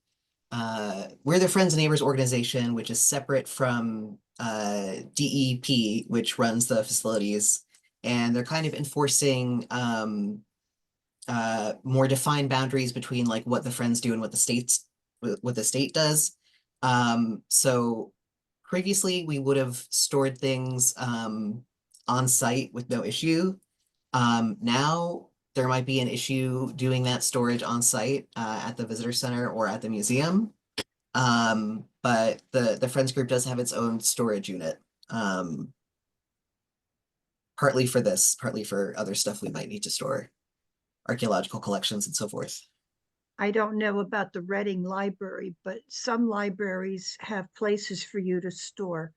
the Friends and Neighbors organization, which is separate from DEP, which runs the facilities, and they're kind of enforcing more defined boundaries between like what the Friends do and what the state does. So previously we would have stored things on site with no issue. Now there might be an issue doing that storage on site at the visitor center or at the museum. But the Friends group does have its own storage unit. Partly for this, partly for other stuff we might need to store, archaeological collections and so forth. I don't know about the Reading Library, but some libraries have places for you to store.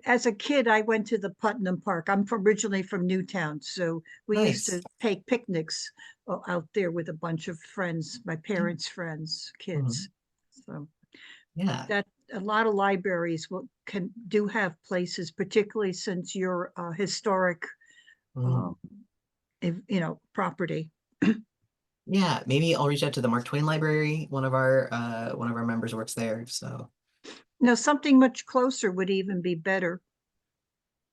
As a kid, I went to the Putnam Park. Originally from Newtown, so we used Nice. to take picnics out there with a bunch of friends, my parents' friends, kids. So Yeah. that a lot of libraries do have places, particularly since you're a historic, Mhm. property. Yeah, maybe I'll reach out to the Mark Twain Library. One of our members works there, so No, something much closer would even be better.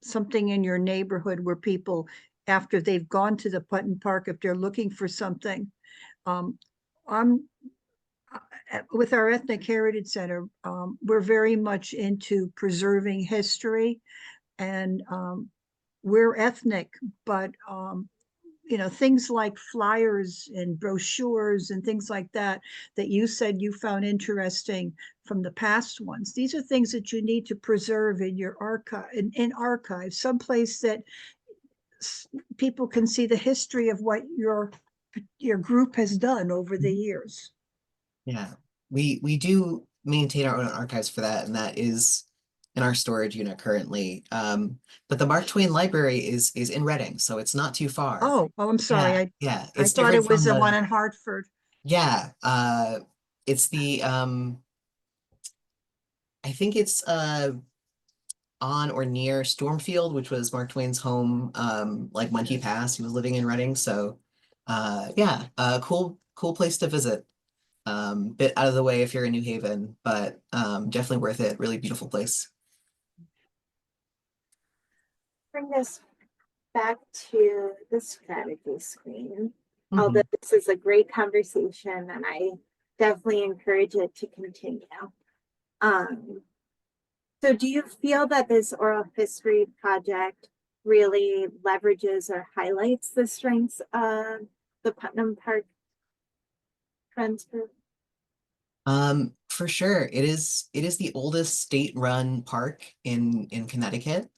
Something in your neighborhood where people, after they've gone to the Putnam Park, if they're looking for something, I'm with our Ethnic Heritage Center, we're very much into preserving history, and we're ethnic, but things like flyers and brochures and things like that you said you found interesting from the past ones. These are things that you need to preserve in your archive, in archives, someplace that people can see the history of what your group has done over the years. yeah. We do maintain our own archives for that, and that is in our storage unit currently. But the Mark Twain Library is in Reading, so it's not too far. I'm sorry. Yeah, I, yeah, I it's thought different it was from the one the in Hartford. yeah. It's the I think it's on or near Stormfield, which was Mark Twain's home, like when he passed, he was living in Reading. So, yeah, cool place to visit. Bit out of the way if you're in New Haven, but definitely worth it. Really beautiful place. Bring this back to the strategy screen. Although Mhm. this is a great conversation and I definitely encourage it to continue. Um, so do you feel that this oral history project really leverages or highlights the strengths of the Putnam Park Friends Group? For sure. It is the oldest state-run park in Connecticut.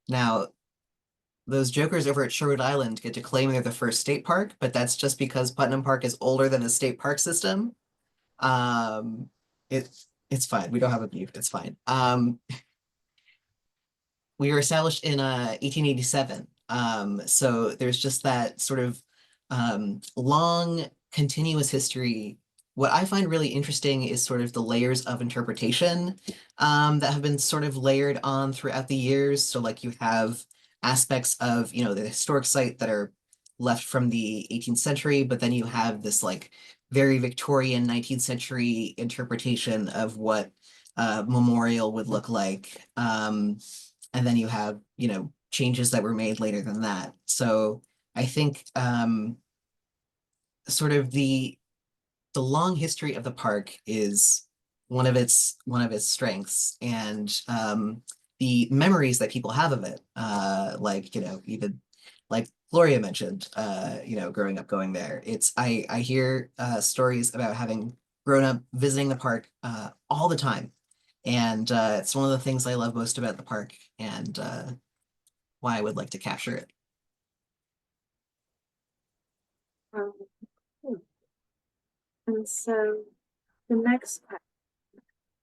Now those jokers over at Sherwood Island get to claim they're the first state park, but that's just because Putnam Park is older than the state park system. Um, it's fine. We don't have a beef. It's fine. We were established in 1887. So there's just that sort of long, continuous history. What I find really interesting is sort of the layers of interpretation that have been sort of layered on throughout the years. So like you have aspects of, the historic site that are left from the 18th century, but then you have this like very Victorian 19th century interpretation of what memorial would look like. And then you have, changes that were made later than that. So I think sort of the long history of the park is one of its strengths, and the memories that people have of it, like even like Gloria mentioned, growing up going there. I hear stories about having grown up visiting the park all the time, and it's one of the things I love most about the park, and why I would like to capture it. Um, and so the next question,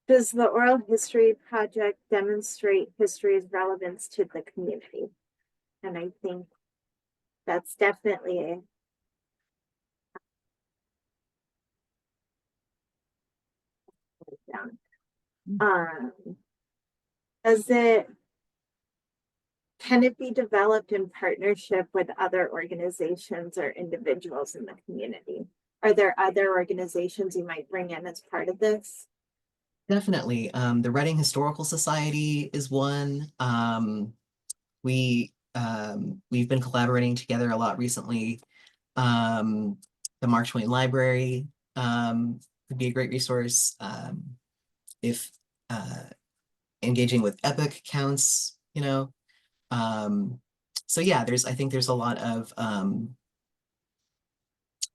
does the oral history project demonstrate history's relevance to the community? And I think that's definitely a down. Um, does it can it be developed in partnership with other organizations or individuals in the community? Are there other organizations you might bring in as part of this? Definitely. The Reading Historical Society is one. We've been collaborating together a lot recently. Um, the Mark Twain Library could be a great resource if uh, engaging with Epic counts, So yeah, I think there's a lot of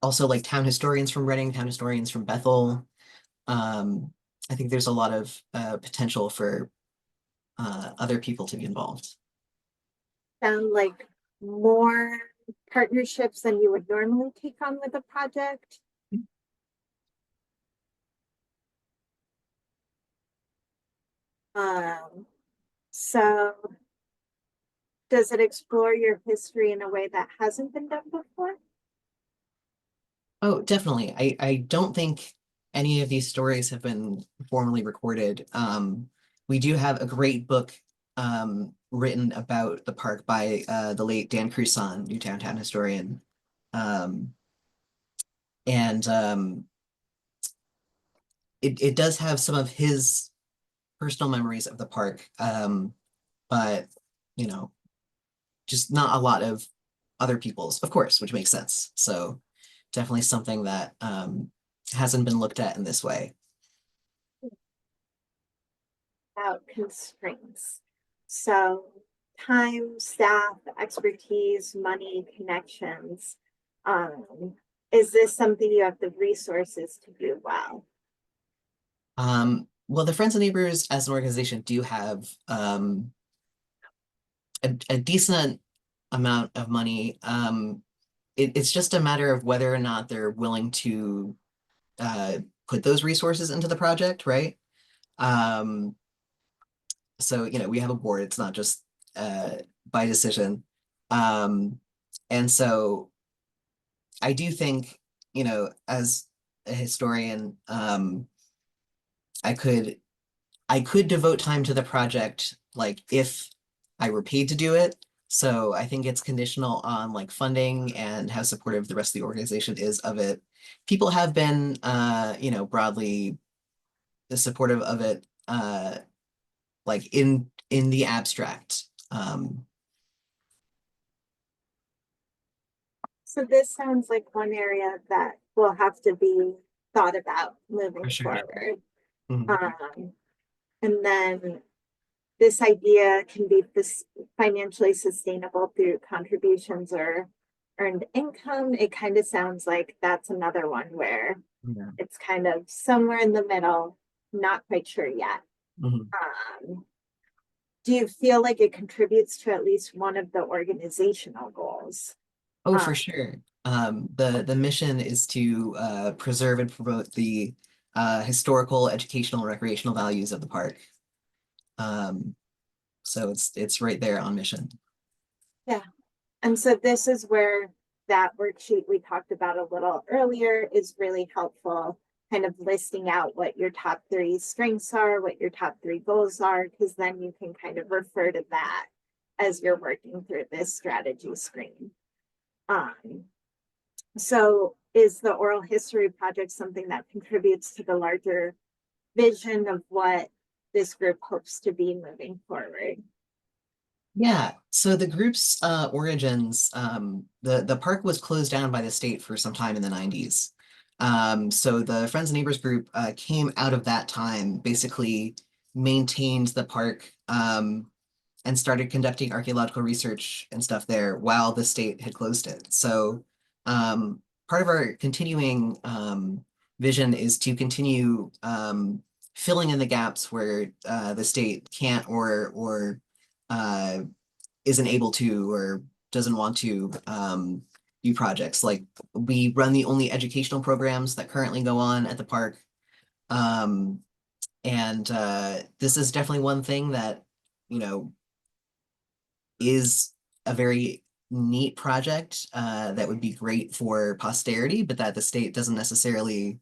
also like town historians from Reading, town historians from Bethel. Um, I think there's a lot of potential for other people to be involved. Sound like more partnerships than you would normally take on with a project? Um, so does it explore your history in a way that hasn't been done before? Oh, definitely. I don't think any of these stories have been formally recorded. We do have a great book written about the park by the late Dan Cruzon, Newtown town historian. Um, and it does have some of his personal memories of the park, but you know, just not a lot of other people's, of course, which makes sense. So definitely something that hasn't been looked at in this way. About constraints. So time, staff, expertise, money, connections. Is this something you have the resources to do well? Well, the Friends and Neighbors as an organization do have a decent amount of money. It's just a matter of whether or not they're willing to uh, put those resources into the project, right? Um, so, we have a board, it's not just by decision. And so I do think, as a historian, I could devote time to the project, like if I were paid to do it. So I think it's conditional on like funding and how supportive the rest of the organization is of it. People have been, broadly supportive of it, like in the abstract. So this sounds like one area that will have to be thought about moving For sure. forward. Mhm. And then this idea can be financially sustainable through contributions or earned income. It kind of sounds like that's another one where Yeah. it's kind of somewhere in the middle, not quite sure yet. Mhm. Do you feel like it contributes to at least one of the organizational goals? Oh, for sure. The mission is to preserve and promote the historical, educational, and recreational values of the park. So it's right there on mission. Yeah. And so this is where that worksheet we talked about a little earlier is really helpful, kind of listing out what your top 3 strengths are, what your top 3 goals are, because then you can kind of refer to that as you're working through this strategy screen. So is the oral history project something that contributes to the larger vision of what this group hopes to be moving forward? Yeah, so the group's origins, the park was closed down by the state for some time in the 90s. So the Friends and Neighbors group came out of that time, basically maintained the park and started conducting archaeological research and stuff there while the state had closed it. So part of our continuing vision is to continue filling in the gaps where the state can't or isn't able to or doesn't want to do projects. Like we run the only educational programs that currently go on at the park. And this is definitely one thing that, is a very neat project that would be great for posterity, but that the state doesn't necessarily,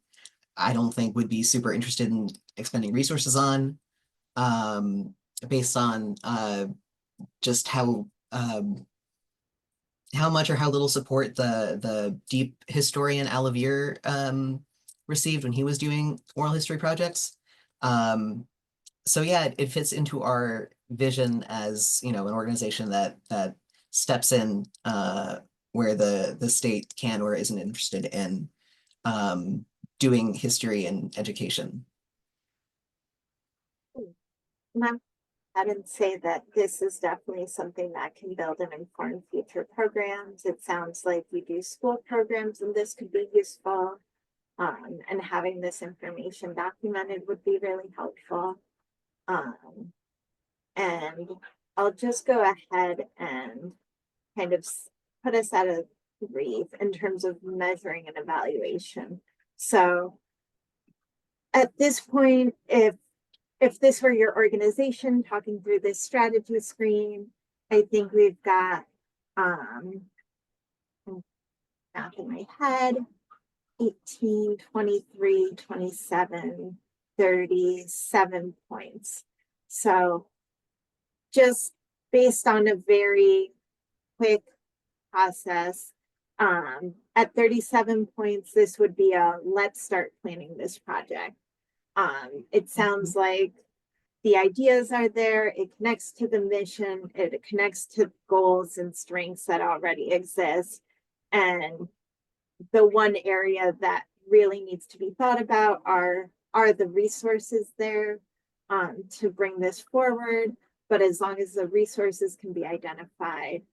I don't think, would be super interested in expending resources on, based on just how much or how little support the deep historian Alavere received when he was doing oral history projects. So yeah, it fits into our vision as, an organization that steps in where the state can or isn't interested in doing history and education. I didn't say that this is definitely something that can build and inform future programs. It sounds like we do school programs and this could be useful. And having this information documented would be really helpful. And I'll just go ahead and kind of put us at a 3 in terms of measuring and evaluation. So at this point, if this were your organization talking through this strategy screen, I think we've got math in my head, 18, 23, 27, 37 points. So just based on a very quick process, at 37 points, this would be a let's start planning this project. It sounds like the ideas are there, it connects to the mission, it connects to goals and strengths that already exist. And the one area that really needs to be thought about are the resources there to bring this forward. But as long as the resources can be identified,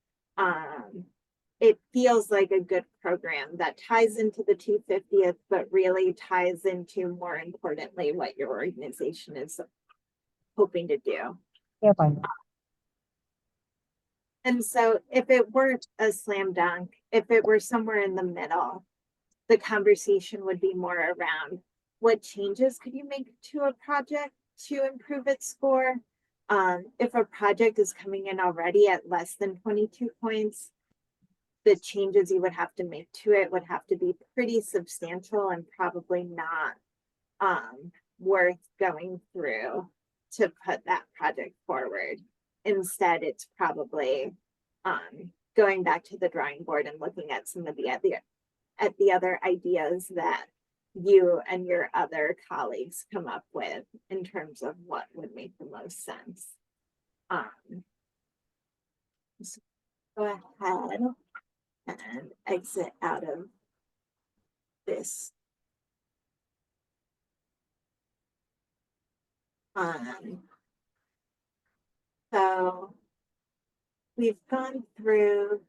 it feels like a good program that ties into the 250th, but really ties into, more importantly, what your organization is hoping to do. And so if it weren't a slam dunk, if it were somewhere in the middle, the conversation would be more around what changes could you make to a project to improve its score? If a project is coming in already at less than 22 points, the changes you would have to make to it would have to be pretty substantial and probably not worth going through to put that project forward. Instead, it's probably going back to the drawing board and looking at some of the other ideas that you and your other colleagues come up with in terms of what would make the most sense. So go ahead and exit out of this. So we've gone through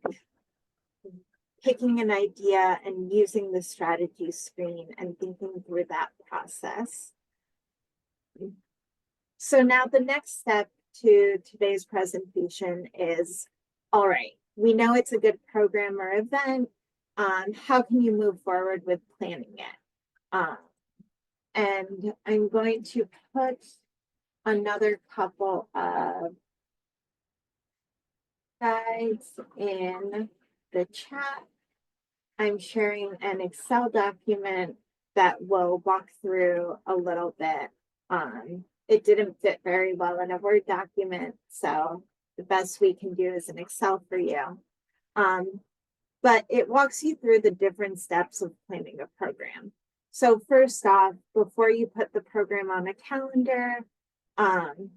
picking an idea and using the strategy screen and thinking through that process. So now the next step to today's presentation is, all right, we know it's a good program or event. How can you move forward with planning it? And I'm going to put another couple of guides in the chat. I'm sharing an Excel document that will walk through a little bit. It didn't fit very well in a Word document, so the best we can do is an Excel for you. But it walks you through the different steps of planning a program. So first off, before you put the program on a calendar,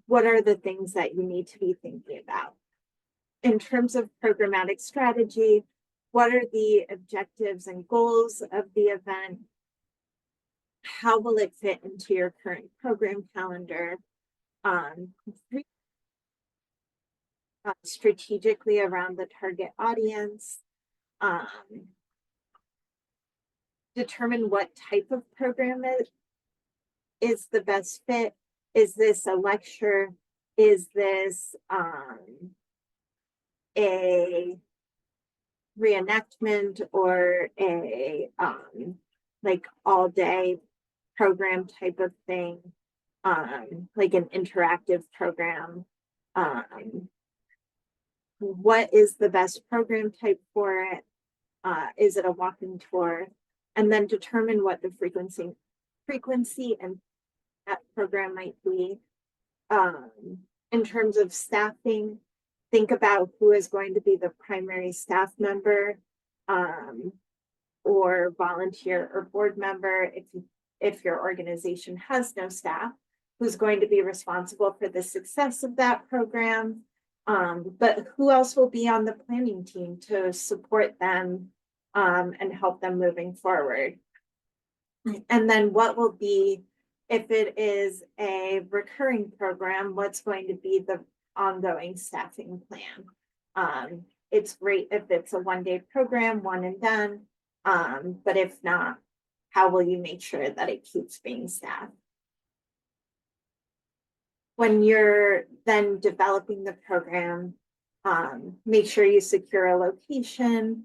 what are the things that you need to be thinking about? In terms of programmatic strategy, what are the objectives and goals of the event? How will it fit into your current program calendar? Strategically around the target audience. Determine what type of program is the best fit. Is this a lecture? Is this a reenactment or a like all day program type of thing, like an interactive program? What is the best program type for it? Is it a walking tour? And then determine what the frequency and that program might be. In terms of staffing, think about who is going to be the primary staff member, or volunteer or board member if your organization has no staff, who's going to be responsible for the success of that program. But who else will be on the planning team to support them and help them moving forward? And then what will be, if it is a recurring program, what's going to be the ongoing staffing plan? It's great if it's a one-day program, one and done, but if not, how will you make sure that it keeps being staffed? When you're then developing the program, make sure you secure a location.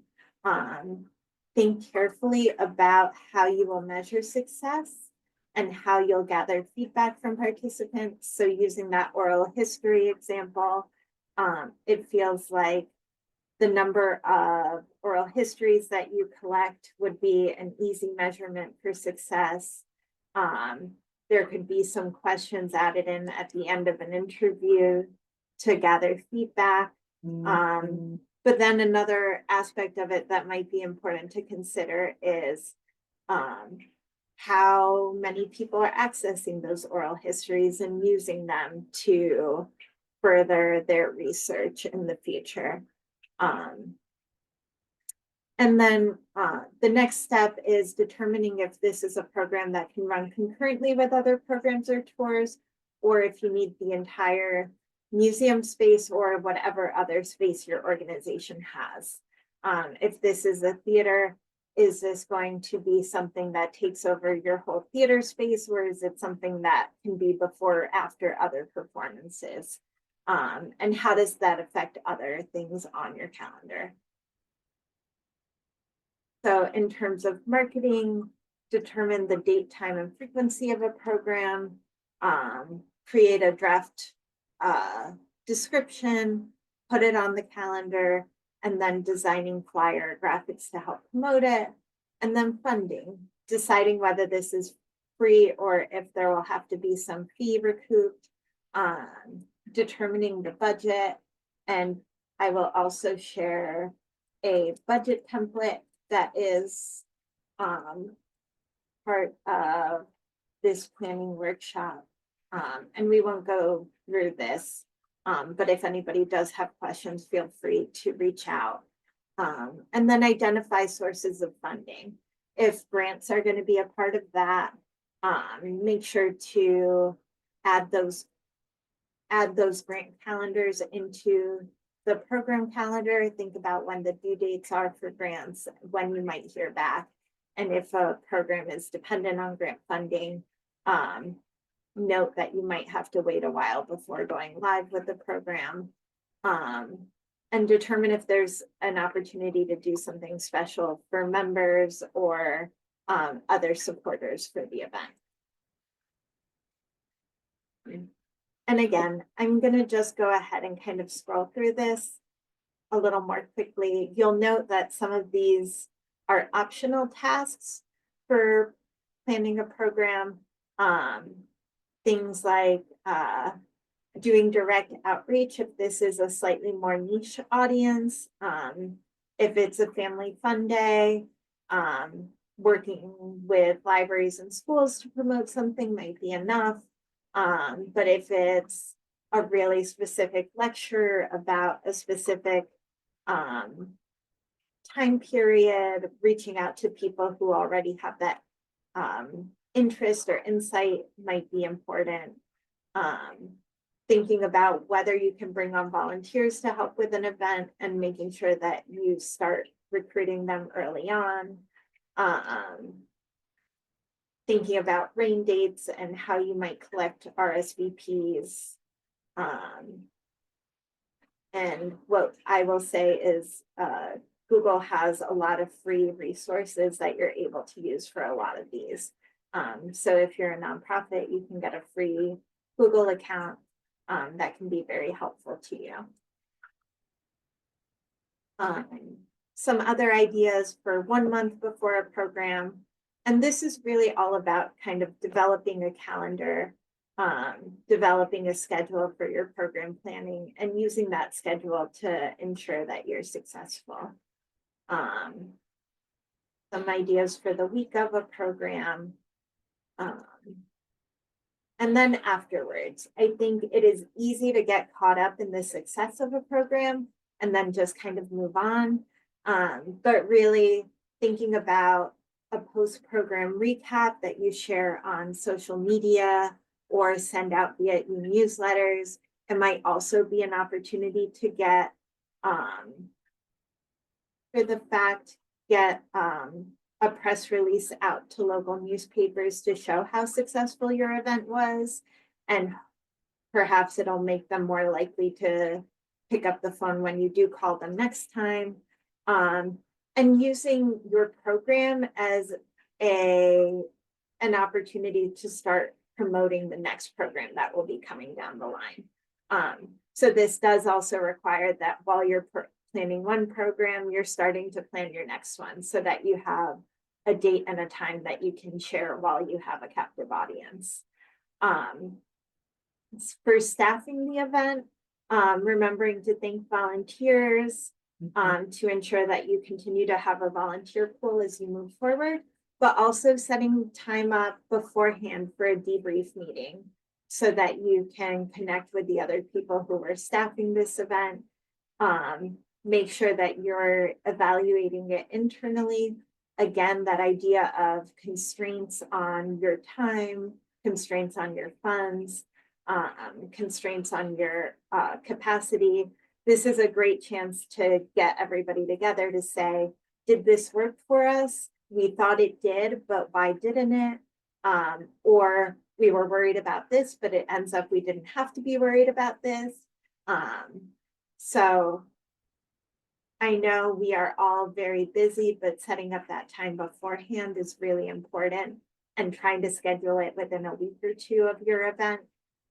Think carefully about how you will measure success and how you'll gather feedback from participants. So using that oral history example, it feels like the number of oral histories that you collect would be an easy measurement for success. There could be some questions added in at the end of an interview to gather feedback. But then another aspect of it that might be important to consider is how many people are accessing those oral histories and using them to further their research in the future. And then the next step is determining if this is a program that can run concurrently with other programs or tours, or if you need the entire museum space or whatever other space your organization has. If this is a theater, is this going to be something that takes over your whole theater space, or is it something that can be before or after other performances? And how does that affect other things on your calendar? So in terms of marketing, determine the date, time, and frequency of a program, create a draft description, put it on the calendar, and then designing flyer graphics to help promote it. And then funding, deciding whether this is free or if there will have to be some fee recouped, determining the budget. And I will also share a budget template that is part of this planning workshop. And we won't go through this, but if anybody does have questions, feel free to reach out. And then identify sources of funding. If grants are going to be a part of that, make sure to add those grant calendars into the program calendar. Think about when the due dates are for grants, when you might hear back. And if a program is dependent on grant funding, note that you might have to wait a while before going live with the program. And determine if there's an opportunity to do something special for members or other supporters for the event. And again, I'm going to just go ahead and kind of scroll through this a little more quickly. You'll note that some of these are optional tasks for planning a program. Things like doing direct outreach if this is a slightly more niche audience. If it's a family fun day, working with libraries and schools to promote something might be enough. But if it's a really specific lecture about a specific time period, reaching out to people who already have that interest or insight might be important. Thinking about whether you can bring on volunteers to help with an event and making sure that you start recruiting them early on. Thinking about rain dates and how you might collect RSVPs. And what I will say is Google has a lot of free resources that you're able to use for a lot of these. So if you're a nonprofit, you can get a free Google account that can be very helpful to you. Some other ideas for 1 month before a program. And this is really all about kind of developing a calendar, developing a schedule for your program planning and using that schedule to ensure that you're successful. Some ideas for the week of a program. And then afterwards, I think it is easy to get caught up in the success of a program and then just kind of move on. But really thinking about a post-program recap that you share on social media or send out via e-newsletters. It might also be an opportunity to get, a press release out to local newspapers to show how successful your event was. And perhaps it'll make them more likely to pick up the phone when you do call them next time. And using your program as an opportunity to start promoting the next program that will be coming down the line. So this does also require that while you're planning one program, you're starting to plan your next one so that you have a date and a time that you can share while you have a captive audience. For staffing the event, remembering to thank volunteers, to ensure that you continue to have a volunteer pool as you move forward, but also setting time up beforehand for a debrief meeting so that you can connect with the other people who were staffing this event. Make sure that you're evaluating it internally. Again, that idea of constraints on your time, constraints on your funds, constraints on your capacity. This is a great chance to get everybody together to say, did this work for us? We thought it did, but why didn't it? Or we were worried about this, but it ends up we didn't have to be worried about this. So I know we are all very busy, but setting up that time beforehand is really important, and trying to schedule it within a week or two of your event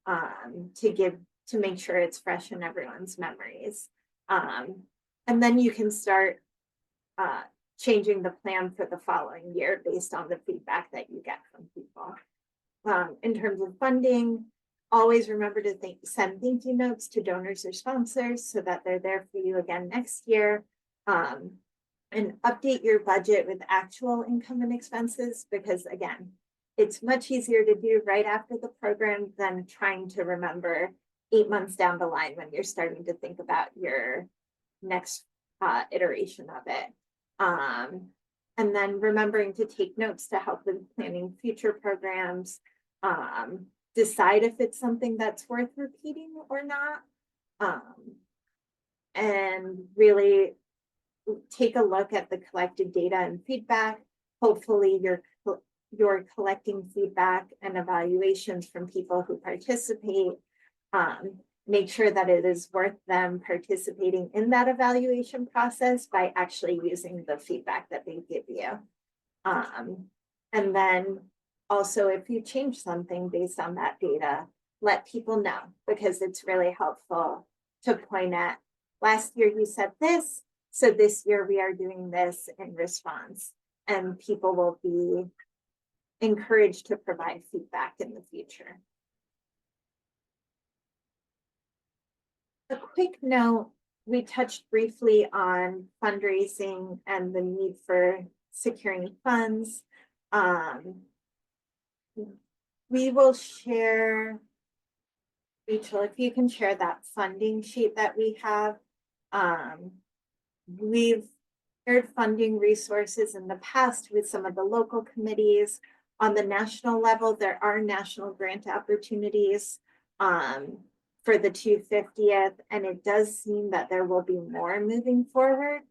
to give to make sure it's fresh in everyone's memories. And then you can start changing the plan for the following year based on the feedback that you get from people. In terms of funding, always remember to send thank you notes to donors or sponsors so that they're there for you again next year. And update your budget with actual income and expenses, because again, it's much easier to do right after the program than trying to remember 8 months down the line when you're starting to think about your next iteration of it. And then remembering to take notes to help with planning future programs, decide if it's something that's worth repeating or not, and really take a look at the collected data and feedback. Hopefully you're collecting feedback and evaluations from people who participate. Make sure that it is worth them participating in that evaluation process by actually using the feedback that they give you. And then also, if you change something based on that data, let people know, because it's really helpful to point at, last year you said this, so this year we are doing this in response, and people will be encouraged to provide feedback in the future. A quick note, we touched briefly on fundraising and the need for securing funds. We will share, Rachel, if you can share that funding sheet that we have. We've shared funding resources in the past with some of the local committees. On the national level, there are national grant opportunities for the 250th, and it does seem that there will be more moving forward.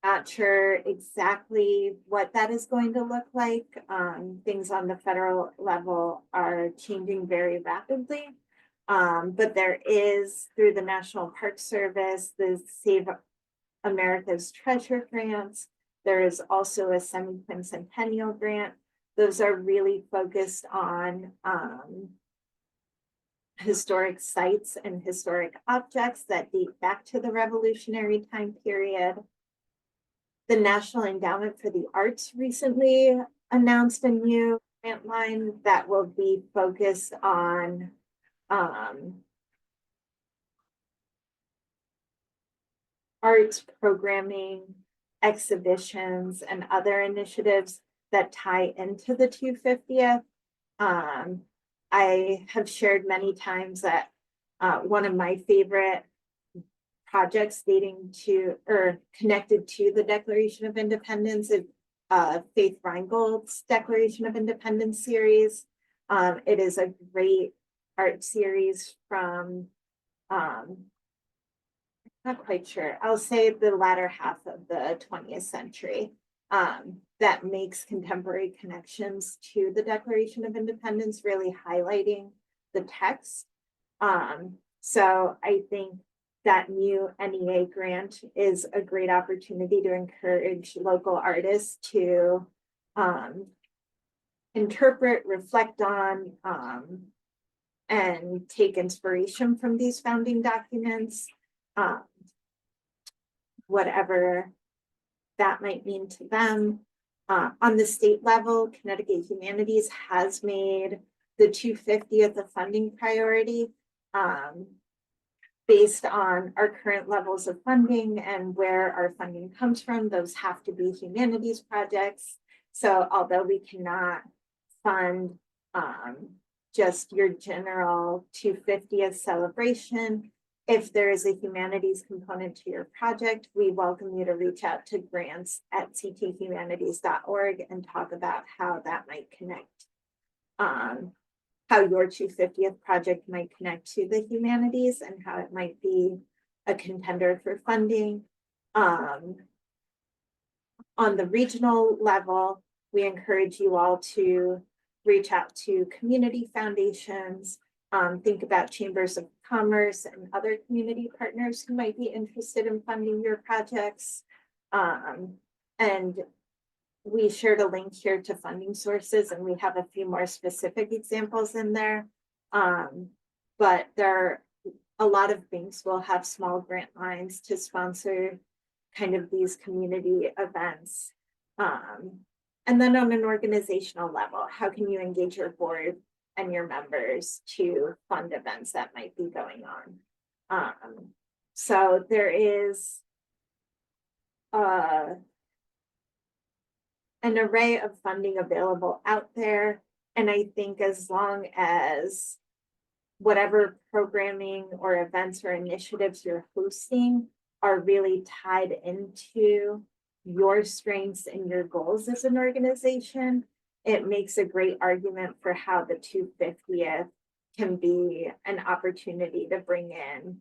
Not sure exactly what that is going to look like. Things on the federal level are changing very rapidly. But there is, through the National Park Service, the Save America's Treasure grants. There is also a semi-quincentennial grant. Those are really focused on historic sites and historic objects that date back to the Revolutionary time period. The National Endowment for the Arts recently announced a new grant line that will be focused on arts programming, exhibitions, and other initiatives that tie into the 250th. I have shared many times that one of my favorite projects dating to or connected to the Declaration of Independence is Faith Reingold's Declaration of Independence series. It is a great art series from not quite sure, I'll say the latter half of the 20th century, that makes contemporary connections to the Declaration of Independence, really highlighting the text. So I think that new NEA grant is a great opportunity to encourage local artists to interpret, reflect on, and take inspiration from these founding documents, whatever that might mean to them. On the state level, Connecticut Humanities has made the 250th a funding priority. Based on our current levels of funding and where our funding comes from, those have to be humanities projects. So although we cannot fund just your general 250th celebration, if there is a humanities component to your project, we welcome you to reach out to grants@cthumanities.org and talk about how that might connect. How your 250th project might connect to the humanities and how it might be a contender for funding. On the regional level, we encourage you all to reach out to community foundations, think about chambers of commerce and other community partners who might be interested in funding your projects. And we shared a link here to funding sources, and we have a few more specific examples in there. But a lot of banks will have small grant lines to sponsor kind of these community events. And then on an organizational level, how can you engage your board and your members to fund events that might be going on? So there is an array of funding available out there. And I think as long as whatever programming or events or initiatives you're hosting are really tied into your strengths and your goals as an organization, it makes a great argument for how the 250th can be an opportunity to bring in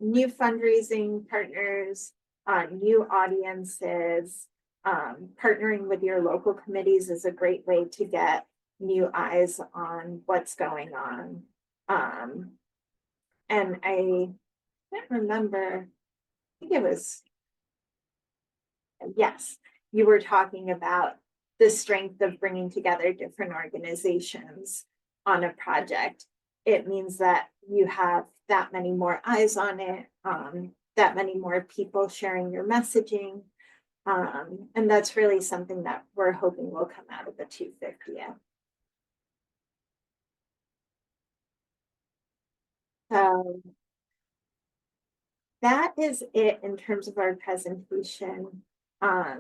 new fundraising partners, new audiences. Partnering with your local committees is a great way to get new eyes on what's going on. And I can't remember, I think it was, yes, you were talking about the strength of bringing together different organizations on a project. It means that you have that many more eyes on it, that many more people sharing your messaging. And that's really something that we're hoping will come out of the 250th. So that is it in terms of our presentation.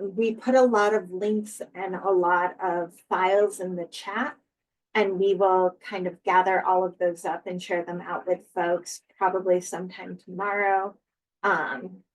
We put a lot of links and a lot of files in the chat, and we will kind of gather all of those up and share them out with folks probably sometime tomorrow.